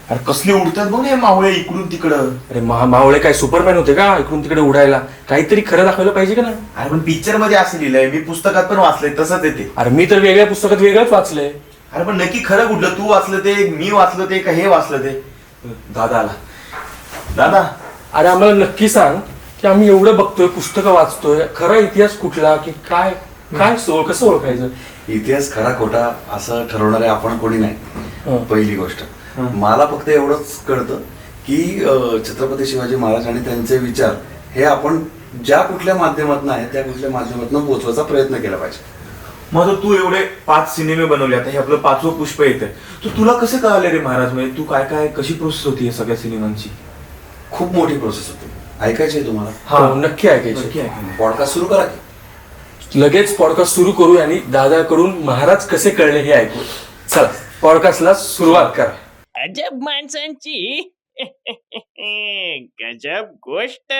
अरे कसले उडतात बघ हे मावळे इकडून तिकडं. अरे मावळे काय सुपरमॅन होते का इकडून तिकडे उडायला? काहीतरी खरं दाखवलं पाहिजे का नाही? अरे पण पिक्चर मध्ये असं लिहिलंय, मी पुस्तकात पण वाचलंय तसंच येते. अरे मी तर वेगळ्या पुस्तकात वेगळंच वाचलंय. अरे पण नक्की खरं कुठलं? तू वाचलं ते, मी वाचलं ते, का हे वाचलं ते? दादा आला. दादा अरे आम्हाला नक्की सांग की आम्ही एवढं बघतोय, पुस्तकं वाचतोय, खरा इतिहास कुठला की काय काय कसं ओळखायचं? इतिहास खरा खोटा असं ठरवणारे आपण कोणी नाही. पहिली गोष्ट मला फक्त एवढंच कळतं की छत्रपती शिवाजी महाराज आणि त्यांचे विचार हे आपण ज्या कुठल्या माध्यमातून आहे त्या कुठल्या माध्यमातून पोहोचवायचा प्रयत्न केला पाहिजे. मग तू एवढे 5 सिनेमे बनवले, आता हे आपलं 5वं पुष्प येतंय, तर तुला कसं कळालं रे महाराज? म्हणजे तू काय काय कशी प्रोसेस होती या सगळ्या सिनेमांची? खूप मोठी प्रोसेस होती. ऐकायची आहे तुम्हाला? हो, नक्की ऐकायचं. नक्की ऐकायला. पॉडकास्ट सुरू करा की. लगेच पॉडकास्ट सुरू करू आणि दादाकडून महाराज कसे कळले हे ऐकू. चला पॉडकास्टला सुरुवात करा. अजब माणसांची गजब गोष्ट.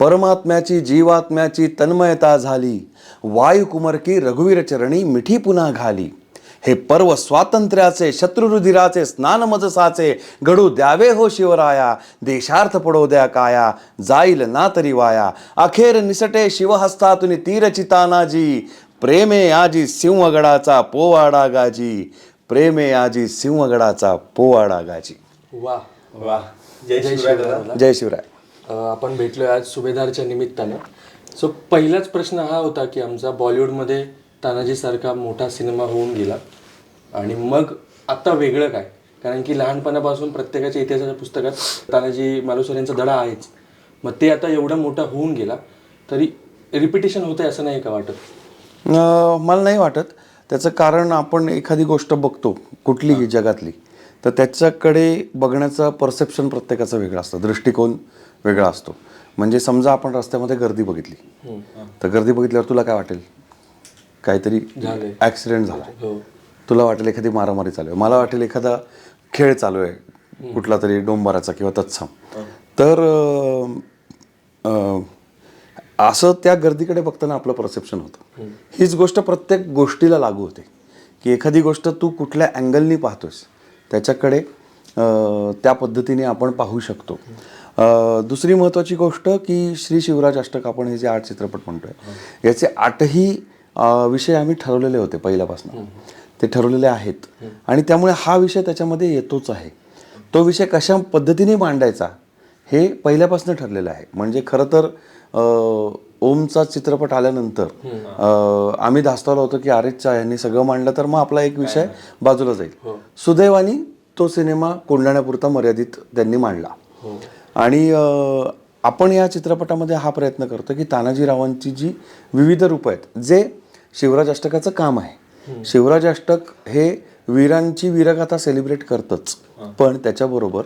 परमात्म्याची जीवात्म्याची तन्मयता झाली, वायुकुमरकी रघुवीर चरणी मिठी पुन्हा घाली. हे पर्व स्वातंत्र्याचे शत्रुरुधिराचे स्नान मजसाचे, घडू द्यावे हो शिवराया, देशार्थ पडो द्या काया, जाईल ना तरी वाया. अखेर निसटे शिवहस्तातून तीर चितानाजी, प्रेमे आजी सिंहगडाचा पोवाडा गाजी, प्रेमे आजी सिंहगडाचा पोवाडा गाजी. वा वा, जय शिवराय दादा. जय शिवराय. आपण भेटलोय आज सुभेदारच्या निमित्तानं. सो पहिलाच प्रश्न हा होता की आमचा बॉलिवूडमध्ये तानाजीसारखा मोठा सिनेमा होऊन गेला आणि मग आता वेगळं काय? कारण की लहानपणापासून प्रत्येकाच्या इतिहासाच्या पुस्तकात तानाजी मालुसरे यांचा धडा आहेच. मग ते आता एवढा मोठा होऊन गेला तरी रिपिटेशन होतंय असं नाही का वाटत? मला नाही वाटत. त्याचं कारण आपण एखादी गोष्ट बघतो कुठलीही जगातली, तर त्याच्याकडे बघण्याचं परसेप्शन प्रत्येकाचं वेगळं असतं, दृष्टिकोन वेगळा असतो. म्हणजे समजा आपण रस्त्यामध्ये गर्दी बघितली, तर गर्दी बघितल्यावर तुला काय वाटेल? काहीतरी ॲक्सिडेंट झाला, तुला वाटेल एखादी मारामारी चालू आहे, मला वाटेल एखादा खेळ चालू आहे कुठला तरी डोंबाराचा किंवा तत्सम. तर असं त्या गर्दीकडे बघताना आपलं परसेप्शन होतं. हीच गोष्ट प्रत्येक गोष्टीला लागू होते की एखादी गोष्ट तू कुठल्या अँगलनी पाहतोस त्याच्याकडे त्या पद्धतीने आपण पाहू शकतो. दुसरी महत्त्वाची गोष्ट की श्री शिवराज अष्टक आपण हे जे 8 चित्रपट म्हणतोय याचे 8ही विषय आम्ही ठरवलेले होते पहिल्यापासून, ते ठरवलेले आहेत आणि त्यामुळे हा विषय त्याच्यामध्ये येतोच आहे. तो विषय कशा पद्धतीने मांडायचा हे पहिल्यापासून ठरलेलं आहे. म्हणजे खरं तर ओमचा चित्रपट आल्यानंतर आम्ही धास्तावलो होतो की आरेच्या यांनी सगळं मांडलं तर मग आपला एक विषय बाजूला जाईल. सुदैवानी तो सिनेमा कोंढाण्यापुरता मर्यादित त्यांनी मांडला आणि आपण या चित्रपटामध्ये हा प्रयत्न करतो की तानाजीरावांची जी विविध रूपं आहेत, जे शिवराज अष्टकाचं काम आहे. शिवराज अष्टक हे वीरांची वीरगाथा सेलिब्रेट करतच, पण त्याच्याबरोबर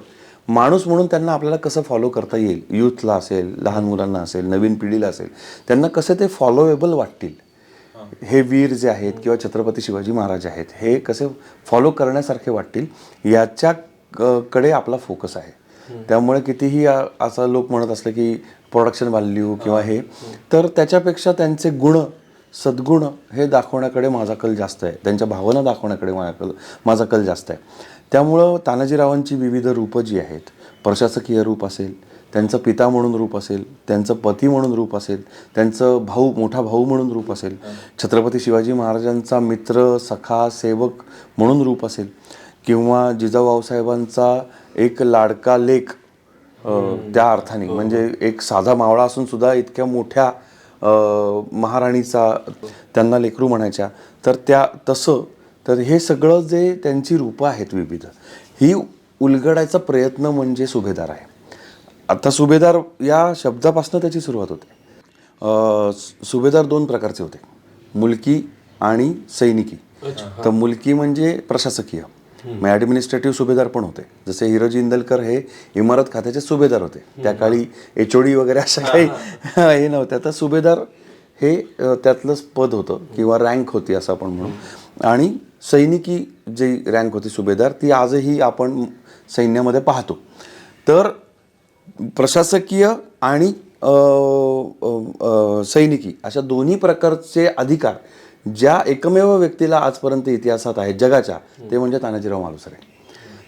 माणूस म्हणून त्यांना आपल्याला कसं फॉलो करता येईल, यूथला असेल, लहान मुलांना असेल, नवीन पिढीला असेल, त्यांना कसे ते फॉलोएबल वाटतील, हे वीर जे आहेत किंवा छत्रपती शिवाजी महाराज आहेत हे कसे फॉलो करण्यासारखे वाटतील याच्या कडे आपला फोकस आहे. त्यामुळे कितीही असं लोक म्हणत असले की प्रोडक्शन व्हॅल्यू किंवा हे, तर त्याच्यापेक्षा त्यांचे गुण सद्गुण हे दाखवण्याकडे माझा कल जास्त आहे, त्यांच्या भावना दाखवण्याकडे माझा कल जास्त आहे. त्यामुळं तानाजीरावांची विविध रूपं जी आहेत, प्रशासकीय रूप असेल, त्यांचं पिता म्हणून रूप असेल, त्यांचं पती म्हणून रूप असेल, त्यांचं भाऊ मोठा भाऊ म्हणून रूप असेल, छत्रपती शिवाजी महाराजांचा मित्र सखा सेवक म्हणून रूप असेल, किंवा जिजाऊसाहेबांचा एक लाडका लेक त्या अर्थाने, म्हणजे एक साधा मावळा असून सुद्धा इतक्या मोठ्या महाराणीचा त्यांना लेकरू म्हणायच्या, तर त्या तसं तर हे सगळं जे त्यांची रूपं आहेत विविध, ही उलगडायचा प्रयत्न म्हणजे सुभेदार आहे. आता सुभेदार या शब्दापासून त्याची सुरुवात होते. सुभेदार 2 प्रकारचे होते, मुलकी आणि सैनिकी. तर मुलकी म्हणजे प्रशासकीय, मग ॲडमिनिस्ट्रेटिव्ह सुभेदार पण होते. जसे हिरोजी इंदलकर हे इमारत खात्याचे सुभेदार होते, त्या काळी HOD वगैरे अशा काही हे नव्हत्या. तर सुभेदार हे त्यातलंच पद होतं किंवा रँक होती असं आपण म्हणू. आणि सैनिकी जी रँक होती सुभेदार, ती आजही आपण सैन्यामध्ये पाहतो. तर प्रशासकीय आणि सैनिकी अशा दोन्ही प्रकारचे अधिकार ज्या एकमेव व्यक्तीला आजपर्यंत इतिहासात आहेत जगाच्या, ते म्हणजे तानाजीराव मालुसरे.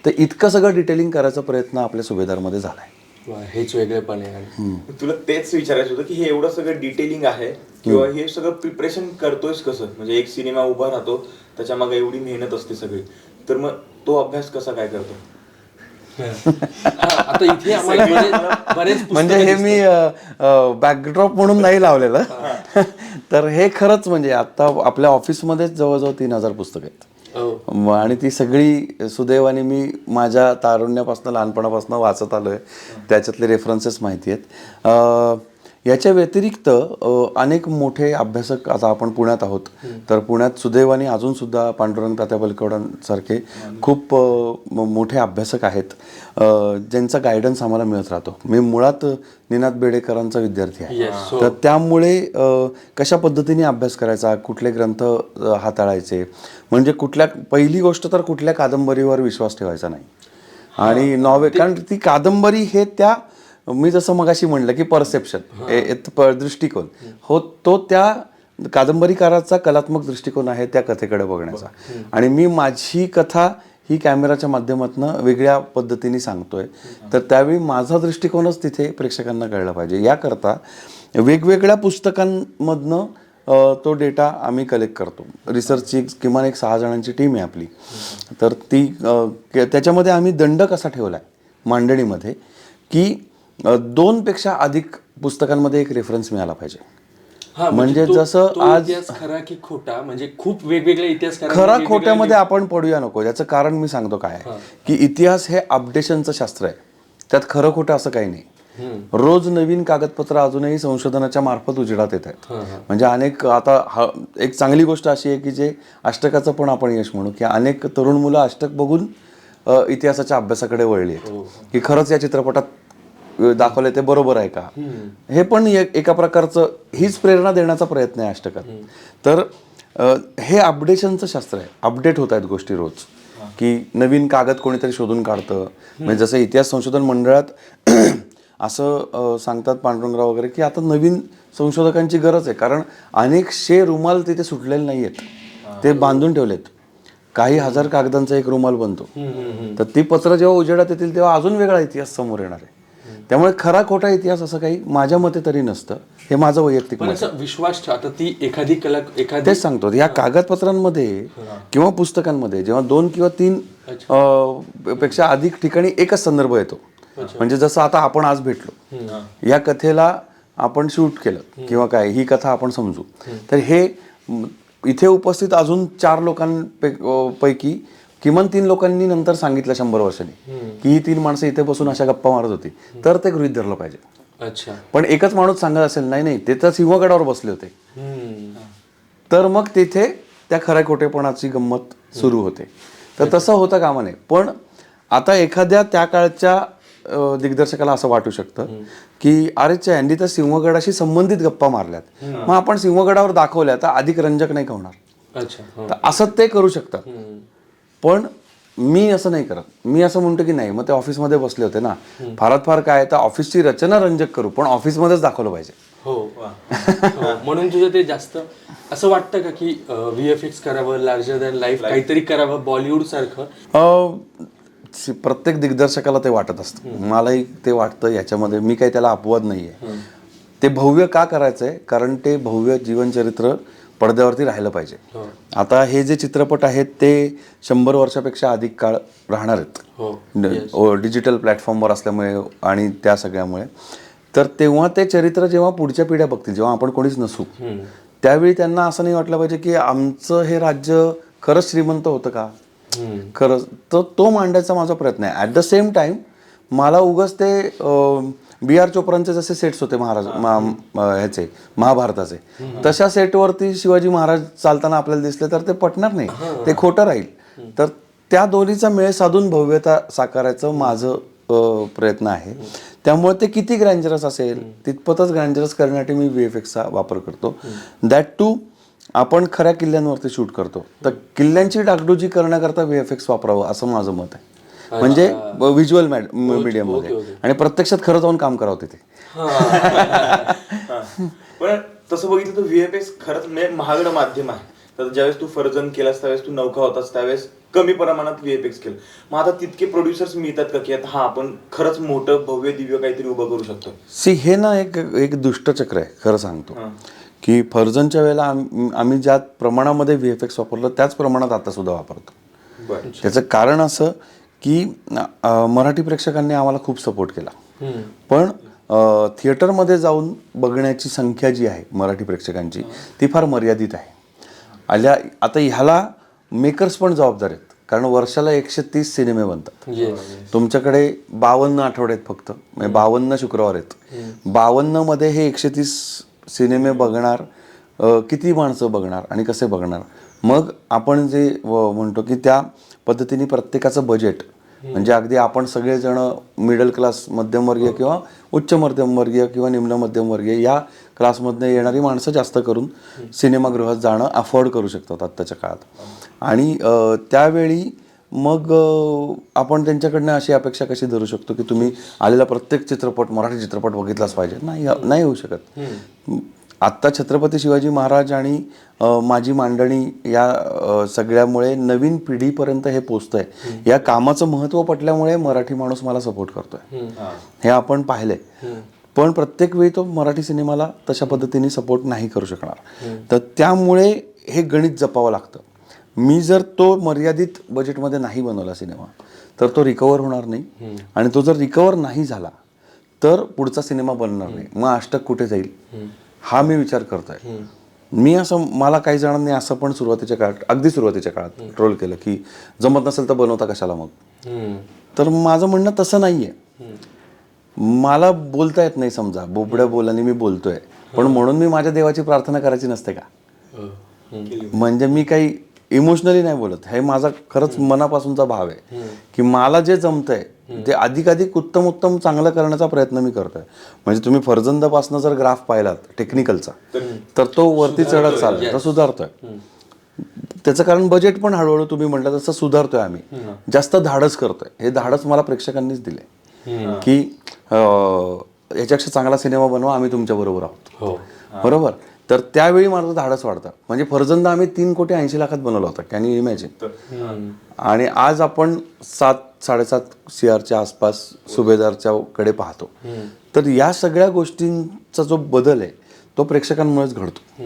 तर इतकं सगळं डिटेलिंग करायचा प्रयत्न आपल्या सुभेदारमध्ये झाला आहे. वा, हेच वेगळेपण आहे. आणि तुला तेच विचारायचं होतं की हे एवढं सगळं डिटेलिंग आहे किंवा हे सगळं प्रिपरेशन करतोयस कसं, म्हणजे एक सिनेमा उभा राहतो त्याच्या मागे एवढी मेहनत असते सगळी, तर मग तो अभ्यास कसा काय करतो? आता इथे आम्हाला बरेच पुस्तकं म्हणजे हे मी बॅकड्रॉप म्हणून नाही लावलेलं. तर हे खरंच म्हणजे आता आपल्या ऑफिसमध्येच जवळजवळ 3000 पुस्तकं आहेत. आणि ती सगळी सुदैवाने मी माझ्या तारुण्यापासून लहानपणापासून वाचत आलोय, त्याच्यातले रेफरन्सेस माहिती आहेत. याच्या व्यतिरिक्त अनेक मोठे अभ्यासक, आता आपण पुण्यात आहोत तर पुण्यात सुदैवाने अजून सुद्धा पांडुरंग तात्या बलकवडांसारखे खूप मोठे अभ्यासक आहेत ज्यांचा गायडन्स आम्हाला मिळत राहतो. मी मुळात निनाद बेडेकरांचा विद्यार्थी आहे. तर त्यामुळे कशा पद्धतीने अभ्यास करायचा, कुठले ग्रंथ हाताळायचे, म्हणजे पहिली गोष्ट तर कुठल्या कादंबरीवर विश्वास ठेवायचा नाही. आणि नॉवेल, कारण ती कादंबरी हे त्या, मी जसं मगाशी म्हणलं की परसेप्शन, दृष्टिकोन हो, तो त्या कादंबरीकाराचा कलात्मक दृष्टिकोन आहे त्या कथेकडे बघण्याचा. आणि मी माझी कथा ही कॅमेराच्या माध्यमातून वेगळ्या पद्धतीने सांगतोय, तर त्यावेळी माझा दृष्टिकोनच तिथे प्रेक्षकांना कळला पाहिजे. याकरता वेगवेगळ्या पुस्तकांमधनं तो डेटा आम्ही कलेक्ट करतो. रिसर्चची किमान एक 6 जणांची टीम आहे आपली. तर ती त्याच्यामध्ये आम्ही दंड कसा ठेवला आहे मांडणीमध्ये की 2 पेक्षा अधिक पुस्तकांमध्ये एक रेफरन्स मिळाला पाहिजे. म्हणजे जसं आज इतिहास खरा की खोटा, म्हणजे खूप वेगवेगळे इतिहास खरा खोट्यामध्ये आपण पडूया नको. याचं कारण मी सांगतो काय आहे की इतिहास हे अपडेशनचं शास्त्र आहे, त्यात खरं खोटं असं काही नाही. रोज नवीन कागदपत्र अजूनही संशोधनाच्या मार्फत उजेडात येत आहेत. म्हणजे अनेक, आता एक चांगली गोष्ट अशी आहे की जे अष्टकाचं पण आपण यश म्हणू की अनेक तरुण मुलं अष्टक बघून इतिहासाच्या अभ्यासाकडे वळली आहेत की खरंच या चित्रपटात दाखवले ते बरोबर आहे का. हे पण एका प्रकारचं हीच प्रेरणा देण्याचा प्रयत्न आहे अष्टकात. तर हे अपडेशनचं शास्त्र आहे. अपडेट होत आहेत गोष्टी रोज, की नवीन कागद कोणीतरी शोधून काढतं. म्हणजे जसं इतिहास संशोधन मंडळात असं सांगतात पांडुरंगराव वगैरे की आता नवीन संशोधकांची गरज आहे, कारण अनेक रुमाल तिथे सुटलेले नाही आहेत, ते बांधून ठेवलेत. काही हजार कागदांचा एक रुमाल बनतो. तर ती पत्र जेव्हा उजेडात येतील तेव्हा अजून वेगळा इतिहास समोर येणार आहे. त्यामुळे खरा खोटा इतिहास असं काही माझ्या मते तरी नसतं. हे माझं वैयक्तिक मत आहे. विश्वास ठेवा. आता ती एखादी कला, तेच सांगतो, या कागदपत्रांमध्ये किंवा पुस्तकांमध्ये जेव्हा 2 किंवा 3 पेक्षा अधिक ठिकाणी एकच संदर्भ येतो, म्हणजे जसं आता आपण आज भेटलो, या कथेला आपण शूट केलं किंवा काय, ही कथा आपण समजू, तर हे इथे उपस्थित अजून 4 लोकांपैकी किमान 3 लोकांनी नंतर सांगितलं 100 वर्षांनी की ही 3 माणसं इथे बसून अशा गप्पा मारत होती, तर ते गृहीत धरलं पाहिजे. अच्छा. पण एकच माणूस सांगत असेल नाही ते तर सिंहगडावर बसले होते, तर मग तिथे त्या खऱ्या खोटेपणाची गंमत सुरू होते. तर तसं होतं कामा नये. पण आता एखाद्या त्या काळच्या दिग्दर्शकाला असं वाटू शकतं की अरे यांनी तर सिंहगडाशी संबंधित गप्पा मारल्यात, मग आपण सिंहगडावर दाखवल्या तर अधिक रंजक नाही का होणार. अच्छा. तर असं ते करू शकतात. पण मी असं नाही करत. मी असं म्हणतो की नाही, मग ते ऑफिसमध्ये बसले होते ना, फारात फार काय तर ऑफिसची रचना रंजक करू, पण ऑफिसमध्येच दाखवलं पाहिजे. हो. म्हणून तुझं ते जास्त असं वाटतं का की VFX करावं, लार्जर दॅन लाईफ काहीतरी करावं बॉलिवूड सारखं? प्रत्येक दिग्दर्शकाला ते वाटत असतं, मलाही ते वाटतं. याच्यामध्ये मी काही त्याला अपवाद नाहीये. ते भव्य का करायचंय, कारण ते भव्य जीवनचरित्र पडद्यावरती राहिलं पाहिजे. आता हे जे चित्रपट आहेत ते 100 वर्षापेक्षा अधिक काळ राहणार आहेत डिजिटल प्लॅटफॉर्मवर असल्यामुळे आणि त्या सगळ्यामुळे. तर तेव्हा ते चरित्र जेव्हा पुढच्या पिढ्या बघतील, जेव्हा आपण कोणीच नसू, त्यावेळी त्यांना असं नाही वाटलं पाहिजे की आमचं हे राज्य खरंच श्रीमंत होतं का, खरंच. तर तो मांडायचा माझा प्रयत्न आहे. ॲट द सेम टाइम मला उगाच ते BR चोप्रांचे जसे सेट्स होते ह्याचे महाभारताचे, तशा सेटवरती शिवाजी महाराज चालताना आपल्याला दिसले तर ते पटणार नाही, ते खोटं राहील. तर त्या दोन्हीचा मेळ साधून भव्यता साकारायचं माझं प्रयत्न आहे. त्यामुळे ते किती ग्रँजरस असेल तितपतच ग्रँजरस करण्यासाठी मी VFXचा वापर करतो. दॅट टू आपण खऱ्या किल्ल्यांवरती शूट करतो, तर किल्ल्यांची डागडुजी करण्याकरता VFX वापरावं असं माझं मत आहे. म्हणजे व्हिज्युअल मीडियम मध्ये, आणि प्रत्यक्षात खरं जाऊन काम करावं तिथे. पण तसं बघितलं तर VFX खरंच म्हणजे महागडं माध्यम आहे. तर ज्यावेळेस तू फर्जन केलास त्यावेळेस तू नौका होतास, त्यावेळेस कमी प्रमाणात व्हीएफएक्स केलं. मग आता तितके प्रोड्युसर्स मिळतात का की आता हा आपण खरंच मोठं भव्य दिव्य काहीतरी उभं करू शकतो? हे ना एक दुष्टचक्र आहे खरं सांगतो, हां. की फर्जनच्या वेळेला आम्ही ज्या प्रमाणामध्ये व्हीएफएक्स वापरलं त्याच प्रमाणात आता सुद्धा वापरतो. बरं. त्याचं कारण असं की मराठी प्रेक्षकांनी आम्हाला खूप सपोर्ट केला, पण थिएटरमध्ये जाऊन बघण्याची संख्या जी आहे मराठी प्रेक्षकांची ती फार मर्यादित आहे. आता ह्याला मेकर्स पण जबाबदार आहेत, कारण वर्षाला 130 सिनेमे बनतात. तुमच्याकडे 52 आठवडे आहेत फक्त, म्हणजे 52 शुक्रवार आहेत. 52 मध्ये हे 130 सिनेमे बघणार किती माणसं बघणार आणि कसे बघणार? मग आपण जे म्हणतो की त्या पद्धतीने प्रत्येकाचं बजेट, म्हणजे अगदी आपण सगळेजण मिडल क्लास, मध्यमवर्गीय किंवा उच्च मध्यमवर्गीय किंवा निम्न मध्यमवर्गीय या क्लासमधनं येणारी माणसं जास्त करून सिनेमागृहात जाणं अफोर्ड करू शकतात आत्ताच्या काळात. आणि त्यावेळी मग आपण त्यांच्याकडनं अशी अपेक्षा कशी धरू शकतो की तुम्ही आलेला प्रत्येक चित्रपट, मराठी चित्रपट बघितलाच पाहिजे? नाही होऊ शकत. आत्ता छत्रपती शिवाजी महाराज आणि माझी मांडणी या सगळ्यामुळे नवीन पिढीपर्यंत हे पोचतंय. या कामाचं महत्त्व पटल्यामुळे मराठी माणूस मला सपोर्ट करतोय, हे आपण पाहिलंय. पण प्रत्येक वेळी तो मराठी सिनेमाला तशा पद्धतीने सपोर्ट नाही करू शकणार. तर त्यामुळे हे गणित जपावं लागतं. मी जर तो मर्यादित बजेटमध्ये नाही बनवला सिनेमा तर तो रिकवर होणार नाही, आणि तो जर रिकवर नाही झाला तर पुढचा सिनेमा बनणार नाही. मग अष्टक कुठे जाईल हा मी विचार करतोय. मला काही जणांनी असं पण अगदी सुरुवातीच्या काळात ट्रोल केलं की जमत नसेल तर बनवता कशाला मग. तर माझं म्हणणं तसं नाहीये. मला बोलता येत नाही, समजा बोबड्या बोलाने मी बोलतोय, पण म्हणून मी माझ्या देवाची प्रार्थना करायची नसते का? म्हणजे मी काही इमोशनली नाही बोलत, हे माझा खरंच मनापासूनचा भाव आहे की मला जे जमतंय ते अधिकाधिक उत्तम चांगलं करण्याचा प्रयत्न मी करतोय. म्हणजे तुम्ही फर्जंदापासून जर ग्राफ पाहिलात टेक्निकलचा तर तो वरती चढत चालला, तर सुधारतोय. त्याचं कारण बजेट पण हळूहळू तुम्ही म्हटलं तसं सुधारतोय. आम्ही जास्त धाडस करतोय. हे धाडस मला प्रेक्षकांनीच दिले की याच्यापेक्षा चांगला सिनेमा बनवा, आम्ही तुमच्या बरोबर आहोत. बरोबर. तर त्यावेळी माझं धाडस वाढतं. म्हणजे फर्जंदा आम्ही 3,80,00,000 बनवला होता, कॅन यू इमॅजिन? आणि आज आपण 7-7.5 CRच्या आसपास सुभेदारच्या कडे पाहतो. तर या सगळ्या गोष्टींचा जो बदल आहे तो प्रेक्षकांमुळेच घडतो.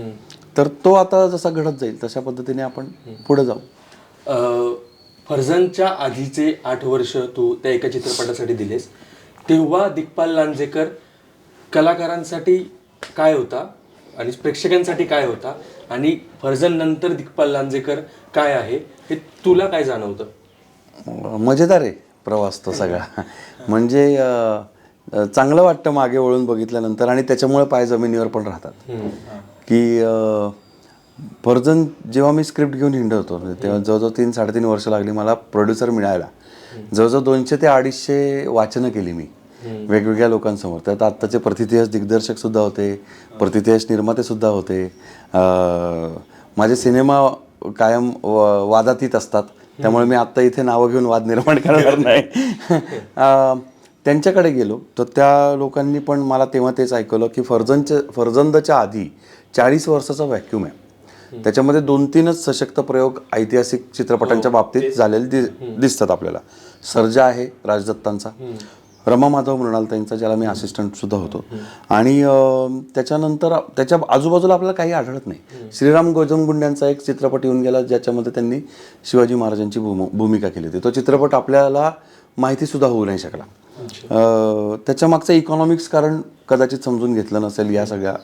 तर तो आता जसा घडत जाईल तशा पद्धतीने आपण पुढे जाऊ. फर्जनच्या आधीचे 8 वर्ष तू त्या एका चित्रपटासाठी दिलेस, तेव्हा दिग्पाल लांजेकर कलाकारांसाठी काय होता आणि प्रेक्षकांसाठी काय होता, आणि फर्जन नंतर दिग्पाल लांजेकर काय आहे हे तुला काय जाणवतं? मजेदार आहे प्रवास तो सगळा. म्हणजे चांगलं वाटतं मागे वळून बघितल्यानंतर, आणि त्याच्यामुळे पाय जमिनीवर पण राहतात. की फर्जन जेव्हा मी स्क्रिप्ट घेऊन हिंडत होतो तेव्हा जवळजवळ 3-3.5 वर्ष लागली मला प्रोड्युसर मिळायला. जवळजवळ 200 ते 250 वाचनं केली मी वेगवेगळ्या लोकांसमोर. त्यात आत्ताचे प्रतिथयश दिग्दर्शक सुद्धा होते, प्रतिथयश निर्माते सुद्धा होते. माझे सिनेमा कायम वादातीत असतात, त्यामुळे मी आत्ता इथे नावं घेऊन वाद निर्माण करणार नाही. त्यांच्याकडे गेलो तर त्या लोकांनी पण मला तेव्हा तेच ऐकवलं की फर्जंदच्या आधी 40 वर्षाचा व्हॅक्यूम आहे. त्याच्यामध्ये 2-3च सशक्त प्रयोग ऐतिहासिक चित्रपटांच्या बाबतीत झालेले दिसतात आपल्याला. सर्जा आहे राजदत्तांचा, रमा माधव मृणालताईंचा ज्याला मी असिस्टंट सुद्धा होतो, आणि त्याच्यानंतर त्याच्या आजूबाजूला आपल्याला काही आढळत नाही. श्रीराम गोजमगुंड्यांचा एक चित्रपट येऊन गेला ज्याच्यामध्ये त्यांनी शिवाजी महाराजांची भूमिका केली होती. तो चित्रपट आपल्याला माहिती सुद्धा होऊ नाही शकला. त्याच्या मागचं इकॉनॉमिक्स कारण कदाचित समजून घेतलं नसेल या सगळ्या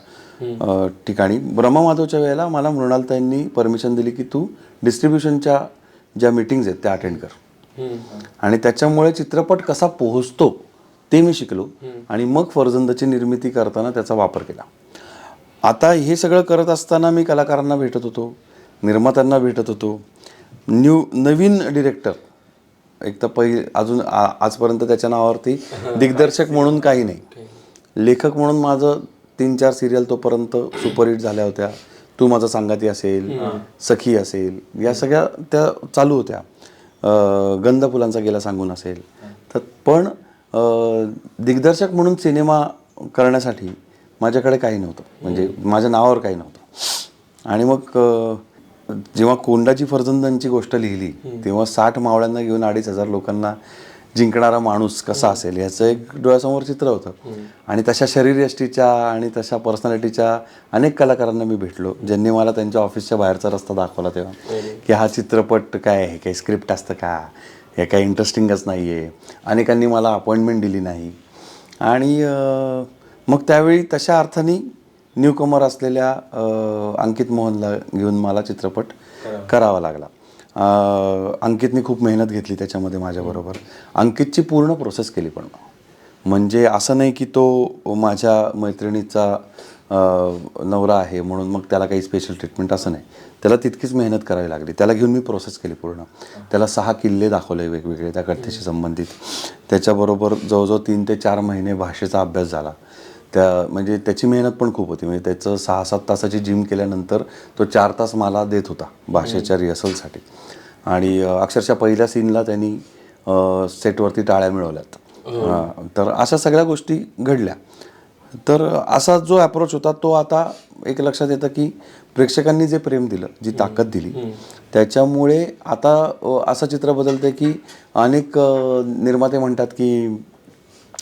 ठिकाणी. रमा माधवच्या वेळेला मला मृणालताईंनी परमिशन दिली की तू डिस्ट्रीब्युशनच्या ज्या मीटिंग्स आहेत त्या अटेंड कर, आणि त्याच्यामुळे चित्रपट कसा पोहोचतो ते मी शिकलो, आणि मग फर्जंदाची निर्मिती करताना त्याचा वापर केला. आता हे सगळं करत असताना मी कलाकारांना भेटत होतो, निर्मात्यांना भेटत होतो, नवीन डिरेक्टर. एक तर अजून आजपर्यंत त्याच्या नावावरती दिग्दर्शक म्हणून काही नाही, लेखक म्हणून माझं 3-4 सिरियल तोपर्यंत सुपरहिट झाल्या होत्या. तू माझा संगाती असेल, सखी असेल, या सगळ्या त्या चालू होत्या. गंध फुलांचा गेला सांगून असेल. तर पण दिग्दर्शक म्हणून सिनेमा करण्यासाठी माझ्याकडे काही नव्हतं, म्हणजे माझ्या नावावर काही नव्हतं. आणि मग जेव्हा कोंडाची फर्जंदांची गोष्ट लिहिली तेव्हा 60 मावळ्यांना घेऊन 2,500 लोकांना जिंकणारा माणूस कसा असेल याचं एक डोळ्यासमोर चित्र होतं. आणि तशा शरीरयष्टीच्या आणि तशा पर्सनॅलिटीच्या अनेक कलाकारांना मी भेटलो, ज्यांनी मला त्यांच्या ऑफिसच्या बाहेरचा रस्ता दाखवला तेव्हा, की हा चित्रपट काय आहे, काही स्क्रिप्ट असतं का, हे काही इंटरेस्टिंगच नाही आहे. अनेकांनी मला अपॉइंटमेंट दिली नाही. आणि मग त्यावेळी तशा अर्थाने न्यूकमर असलेल्या अंकित मोहनला घेऊन मला चित्रपट करावा लागला. अंकितने खूप मेहनत घेतली त्याच्यामध्ये माझ्याबरोबर. अंकितची पूर्ण प्रोसेस केली पण, म्हणजे असं नाही की तो माझ्या मैत्रिणीचा नवरा आहे म्हणून मग त्याला काही स्पेशल ट्रीटमेंट असं नाही. त्याला तितकीच मेहनत करावी लागली. त्याला घेऊन मी प्रोसेस केली पूर्ण. त्याला 6 किल्ले दाखवले वेगवेगळे त्या कथेशी संबंधित. त्याच्याबरोबर जवळजवळ 3 ते 4 महिने भाषेचा अभ्यास झाला. म्हणजे त्याची मेहनत पण खूप होती. म्हणजे त्याचं 6-7 तासाची जिम केल्यानंतर तो 4 तास मला देत होता भाषेच्या रिहर्सलसाठी. आणि अक्षरशः पहिल्या सीनला त्यांनी सेटवरती टाळ्या मिळवल्यात. तर अशा सगळ्या गोष्टी घडल्या. तर असा जो अप्रोच होता तो आता एक लक्षात येतं की प्रेक्षकांनी जे प्रेम दिलं, जी ताकद दिली, त्याच्यामुळे आता असं चित्र बदलतं की अनेक निर्माते म्हणतात की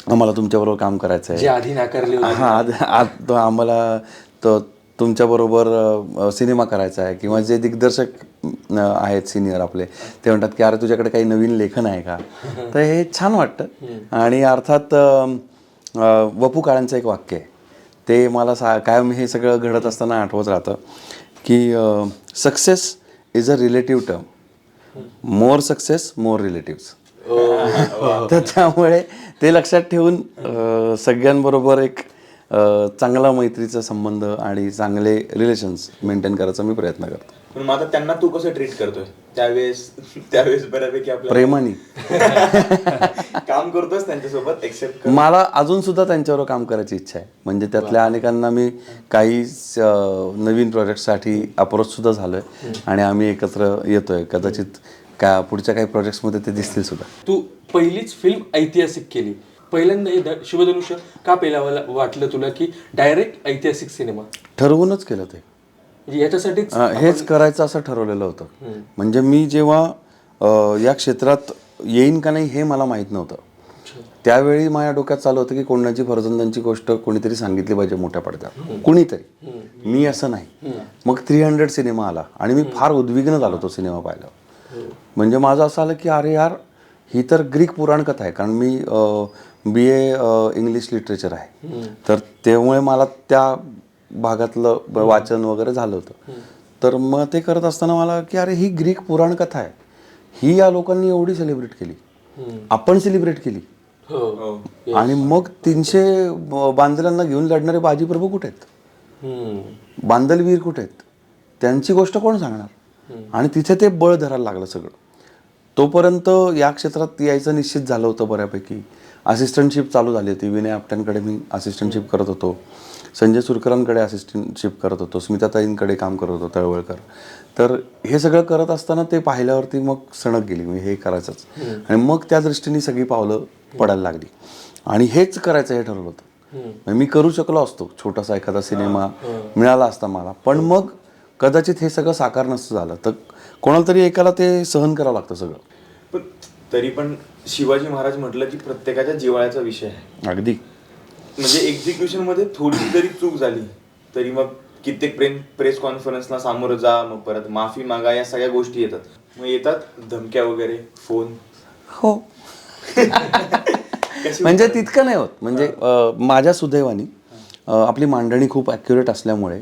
आम्हाला तुमच्याबरोबर काम करायचं आहे. जे आधी नाकारले होते. हां, आम्हाला तुमच्याबरोबर सिनेमा करायचा आहे. किंवा जे दिग्दर्शक आहेत सिनियर आपले, ते म्हणतात की अरे तुझ्याकडे काही नवीन लेखन आहे का. तर हे छान वाटतं. आणि अर्थात वपू काळ्यांचं एक वाक्य आहे, ते मला कायम हे सगळं घडत असताना आठवत राहतं की success is a relative term, more success more relatives. तर त्यामुळे ते लक्षात ठेवून सगळ्यांबरोबर एक चांगला मैत्रीचा संबंध आणि चांगले रिलेशन्स मेंटेन करायचा मी प्रयत्न करतो. पण मग आता त्यांना तू कसं ट्रीट करतोय त्यावेळेस बऱ्यापैकी आपल्या प्रेमाने काम करतोस त्यांच्यासोबत एक्सेप्ट. मला अजून सुद्धा त्यांच्यावर काम करायची इच्छा आहे. म्हणजे त्यातल्या अनेकांना मी काही नवीन प्रोजेक्टसाठी अप्रोच सुद्धा झालोय आणि आम्ही एकत्र येतोय. कदाचित पुढच्या काही प्रोजेक्ट्समध्ये ते दिसतील सुद्धा. तू पहिलीच फिल्म ऐतिहासिक केली. पहिल्यांदा शिवधनुष्य का पेलावं वाटलं तुला, की डायरेक्ट ऐतिहासिक सिनेमा? ठरवूनच केलं ते. म्हणजे याच्यासाठीच हेच करायचं असं ठरवलेलं होतं. म्हणजे मी जेव्हा या क्षेत्रात येईन का नाही हे मला माहीत नव्हतं. त्यावेळी माझ्या डोक्यात चालू होतं की कोंडाची फर्जंदांची गोष्ट कोणीतरी सांगितली पाहिजे मोठ्या पडद्यावर, कुणीतरी. मी असं नाही. मग 300 सिनेमा आला आणि मी फार उद्विग्न झालो तो सिनेमा पाहिला. म्हणजे माझं असं आलं की अरे यार, ही तर ग्रीक पुराणकथा आहे. कारण मी BA इंग्लिश लिटरेचर आहे. तर त्यामुळे मला त्या भागातलं वाचन वगैरे झालं होतं. तर मग ते करत असताना मला की अरे ही ग्रीक पुराणकथा आहे, ही या लोकांनी एवढी सेलिब्रेट केली, आपण सेलिब्रेट केली. आणि मग 300 बांधलांना घेऊन लढणारे बाजीप्रभू कुठे आहेत, बांदलवीर कुठे आहेत, त्यांची गोष्ट कोण सांगणार. आणि तिथे ते बळ धरायला लागलं सगळं. तोपर्यंत या क्षेत्रात यायचं निश्चित झालं होतं बऱ्यापैकी. असिस्टंटशिप चालू झाली होती. विनय आपट्यांकडे मी असिस्टंटशिप करत होतो, संजय सुरकरांकडे असिस्टंटशिप करत होतो, स्मिताताईंकडे काम करत होतो, तळवळकर. तर हे सगळं करत असताना ते पाहिल्यावरती मग सणक गेली, मी हे करायचंच. आणि मग त्या दृष्टीने सगळी पावलं पडायला लागली आणि हेच करायचं हे ठरवलं होतं. मी करू शकलो असतो, छोटासा एखादा सिनेमा मिळाला असता मला, पण मग कदाचित हे सगळं साकार नसतं झालं. तर कोणाला तरी एकाला ते सहन करावं लागतं सगळं. पण तरी पण शिवाजी महाराज म्हटलं की प्रत्येकाच्या जिव्हाळ्याचा विषय आहे. अगदी. म्हणजे एक्झिक्युशन मध्ये थोडी जरी चूक झाली तरी मग कित्येक प्रेस कॉन्फरन्सला सामोरं जा, मग परत माफी मागा, या सगळ्या गोष्टी येतात. मग येतात धमक्या वगैरे, फोन. हो. म्हणजे तितकं नाही होत. म्हणजे माझ्या सुदैवानी आपली मांडणी खूप ॲक्युरेट असल्यामुळे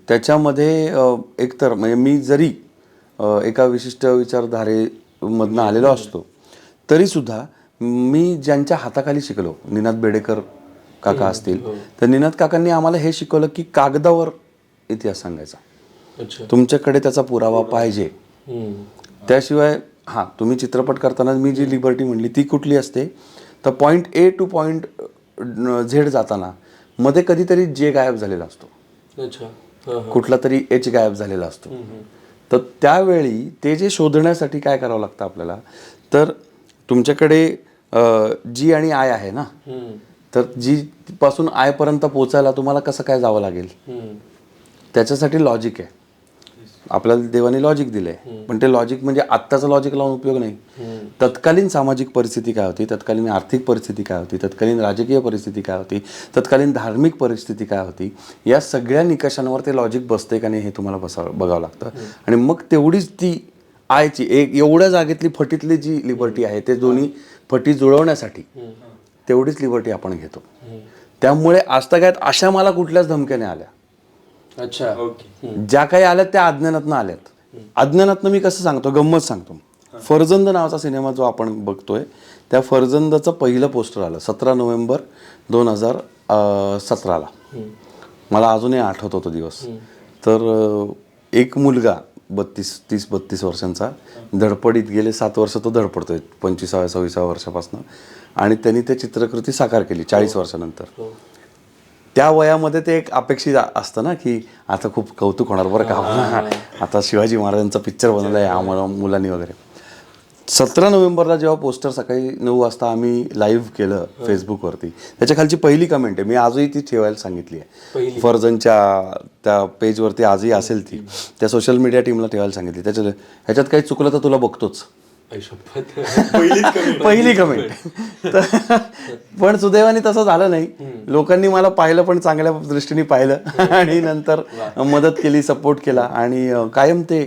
त्याच्यामध्ये एकतर म्हणजे मी जरी एका विशिष्ट विचारधारेमधनं आलेलो असतो तरीसुद्धा मी ज्यांच्या हाताखाली शिकलो, निनाद बेडेकर काका असतील, तर निनाद काकांनी आम्हाला हे शिकवलं की कागदावर इतिहास सांगायचा, तुमच्याकडे त्याचा पुरावा पाहिजे. त्याशिवाय तुम्ही चित्रपट करताना मी जी लिबर्टी म्हणली ती कुठली असते, तर point A two point Z जाताना मध्ये कधीतरी J गायब झालेला असतो, कुठला तरी H गायब झालेला असतो. तर त्यावेळी ते जे शोधण्यासाठी काय करावं लागतं आपल्याला, तर तुमच्याकडे G आणि I आहे ना, तर G पासून I पर्यंत पोचायला तुम्हाला कसं काय जावं लागेल, त्याच्यासाठी लॉजिक आहे. आपल्याला देवाने लॉजिक दिलंय, पण ते लॉजिक म्हणजे आत्ताचं लॉजिक लावून उपयोग नाही. तत्कालीन सामाजिक परिस्थिती काय होती, तत्कालीन आर्थिक परिस्थिती काय होती, तत्कालीन राजकीय परिस्थिती काय होती, तत्कालीन धार्मिक परिस्थिती काय होती, या सगळ्या निकषांवर ते लॉजिक बसते का नाही हे तुम्हाला बघावं लागतं. आणि मग तेवढीच ती आयची एक एवढ्या जागेतली फटीतली जी लिबर्टी आहे, ते दोन्ही फटी जुळवण्यासाठी तेवढीच लिबर्टी आपण घेतो. त्यामुळे आजतागायत अशा मला कुठल्याच धमक्या नाही आल्या. अच्छा. ओके. ज्या काही आल्यात त्या अज्ञानातनं आल्यात. अज्ञानातनं मी कसं सांगतो, गंमत सांगतो. फरजंद नावाचा सिनेमा जो आपण बघतोय, त्या फरजंदचं पहिलं पोस्टर आलं 17 नोव्हेंबर 2017ला. मला अजूनही आठवतो तो दिवस. तर एक मुलगा 30-32 वर्षांचा धडपडीत गेले 7 वर्ष तो धडपडतोय 25-26 वर्षापासून, आणि त्यांनी ते चित्रकृती साकार केली 40 वर्षानंतर. त्या वयामध्ये ते एक अपेक्षित असतं ना, की आता खूप कौतुक होणार बरं का, आता शिवाजी महाराजांचा पिक्चर बनवला आहे आम्हाला मुलांनी वगैरे. 17 नोव्हेंबरला जेव्हा पोस्टर सकाळी 9 वाजता आम्ही लाईव्ह केलं फेसबुकवरती, त्याच्या खालची पहिली कमेंट आहे, मी आजही ती ठेवायला सांगितली आहे. फर्जनच्या त्या पेजवरती आजही असेल ती, त्या सोशल मीडिया टीमला ठेवायला सांगितली. ह्याच्यात काही चुकलं तर तुला बघतोच, पहिली कमेंट. पण सुदैवाने तसं झालं नाही. लोकांनी मला पाहिलं, पण चांगल्या दृष्टीने पाहिलं आणि नंतर मदत केली, सपोर्ट केला, आणि कायम ते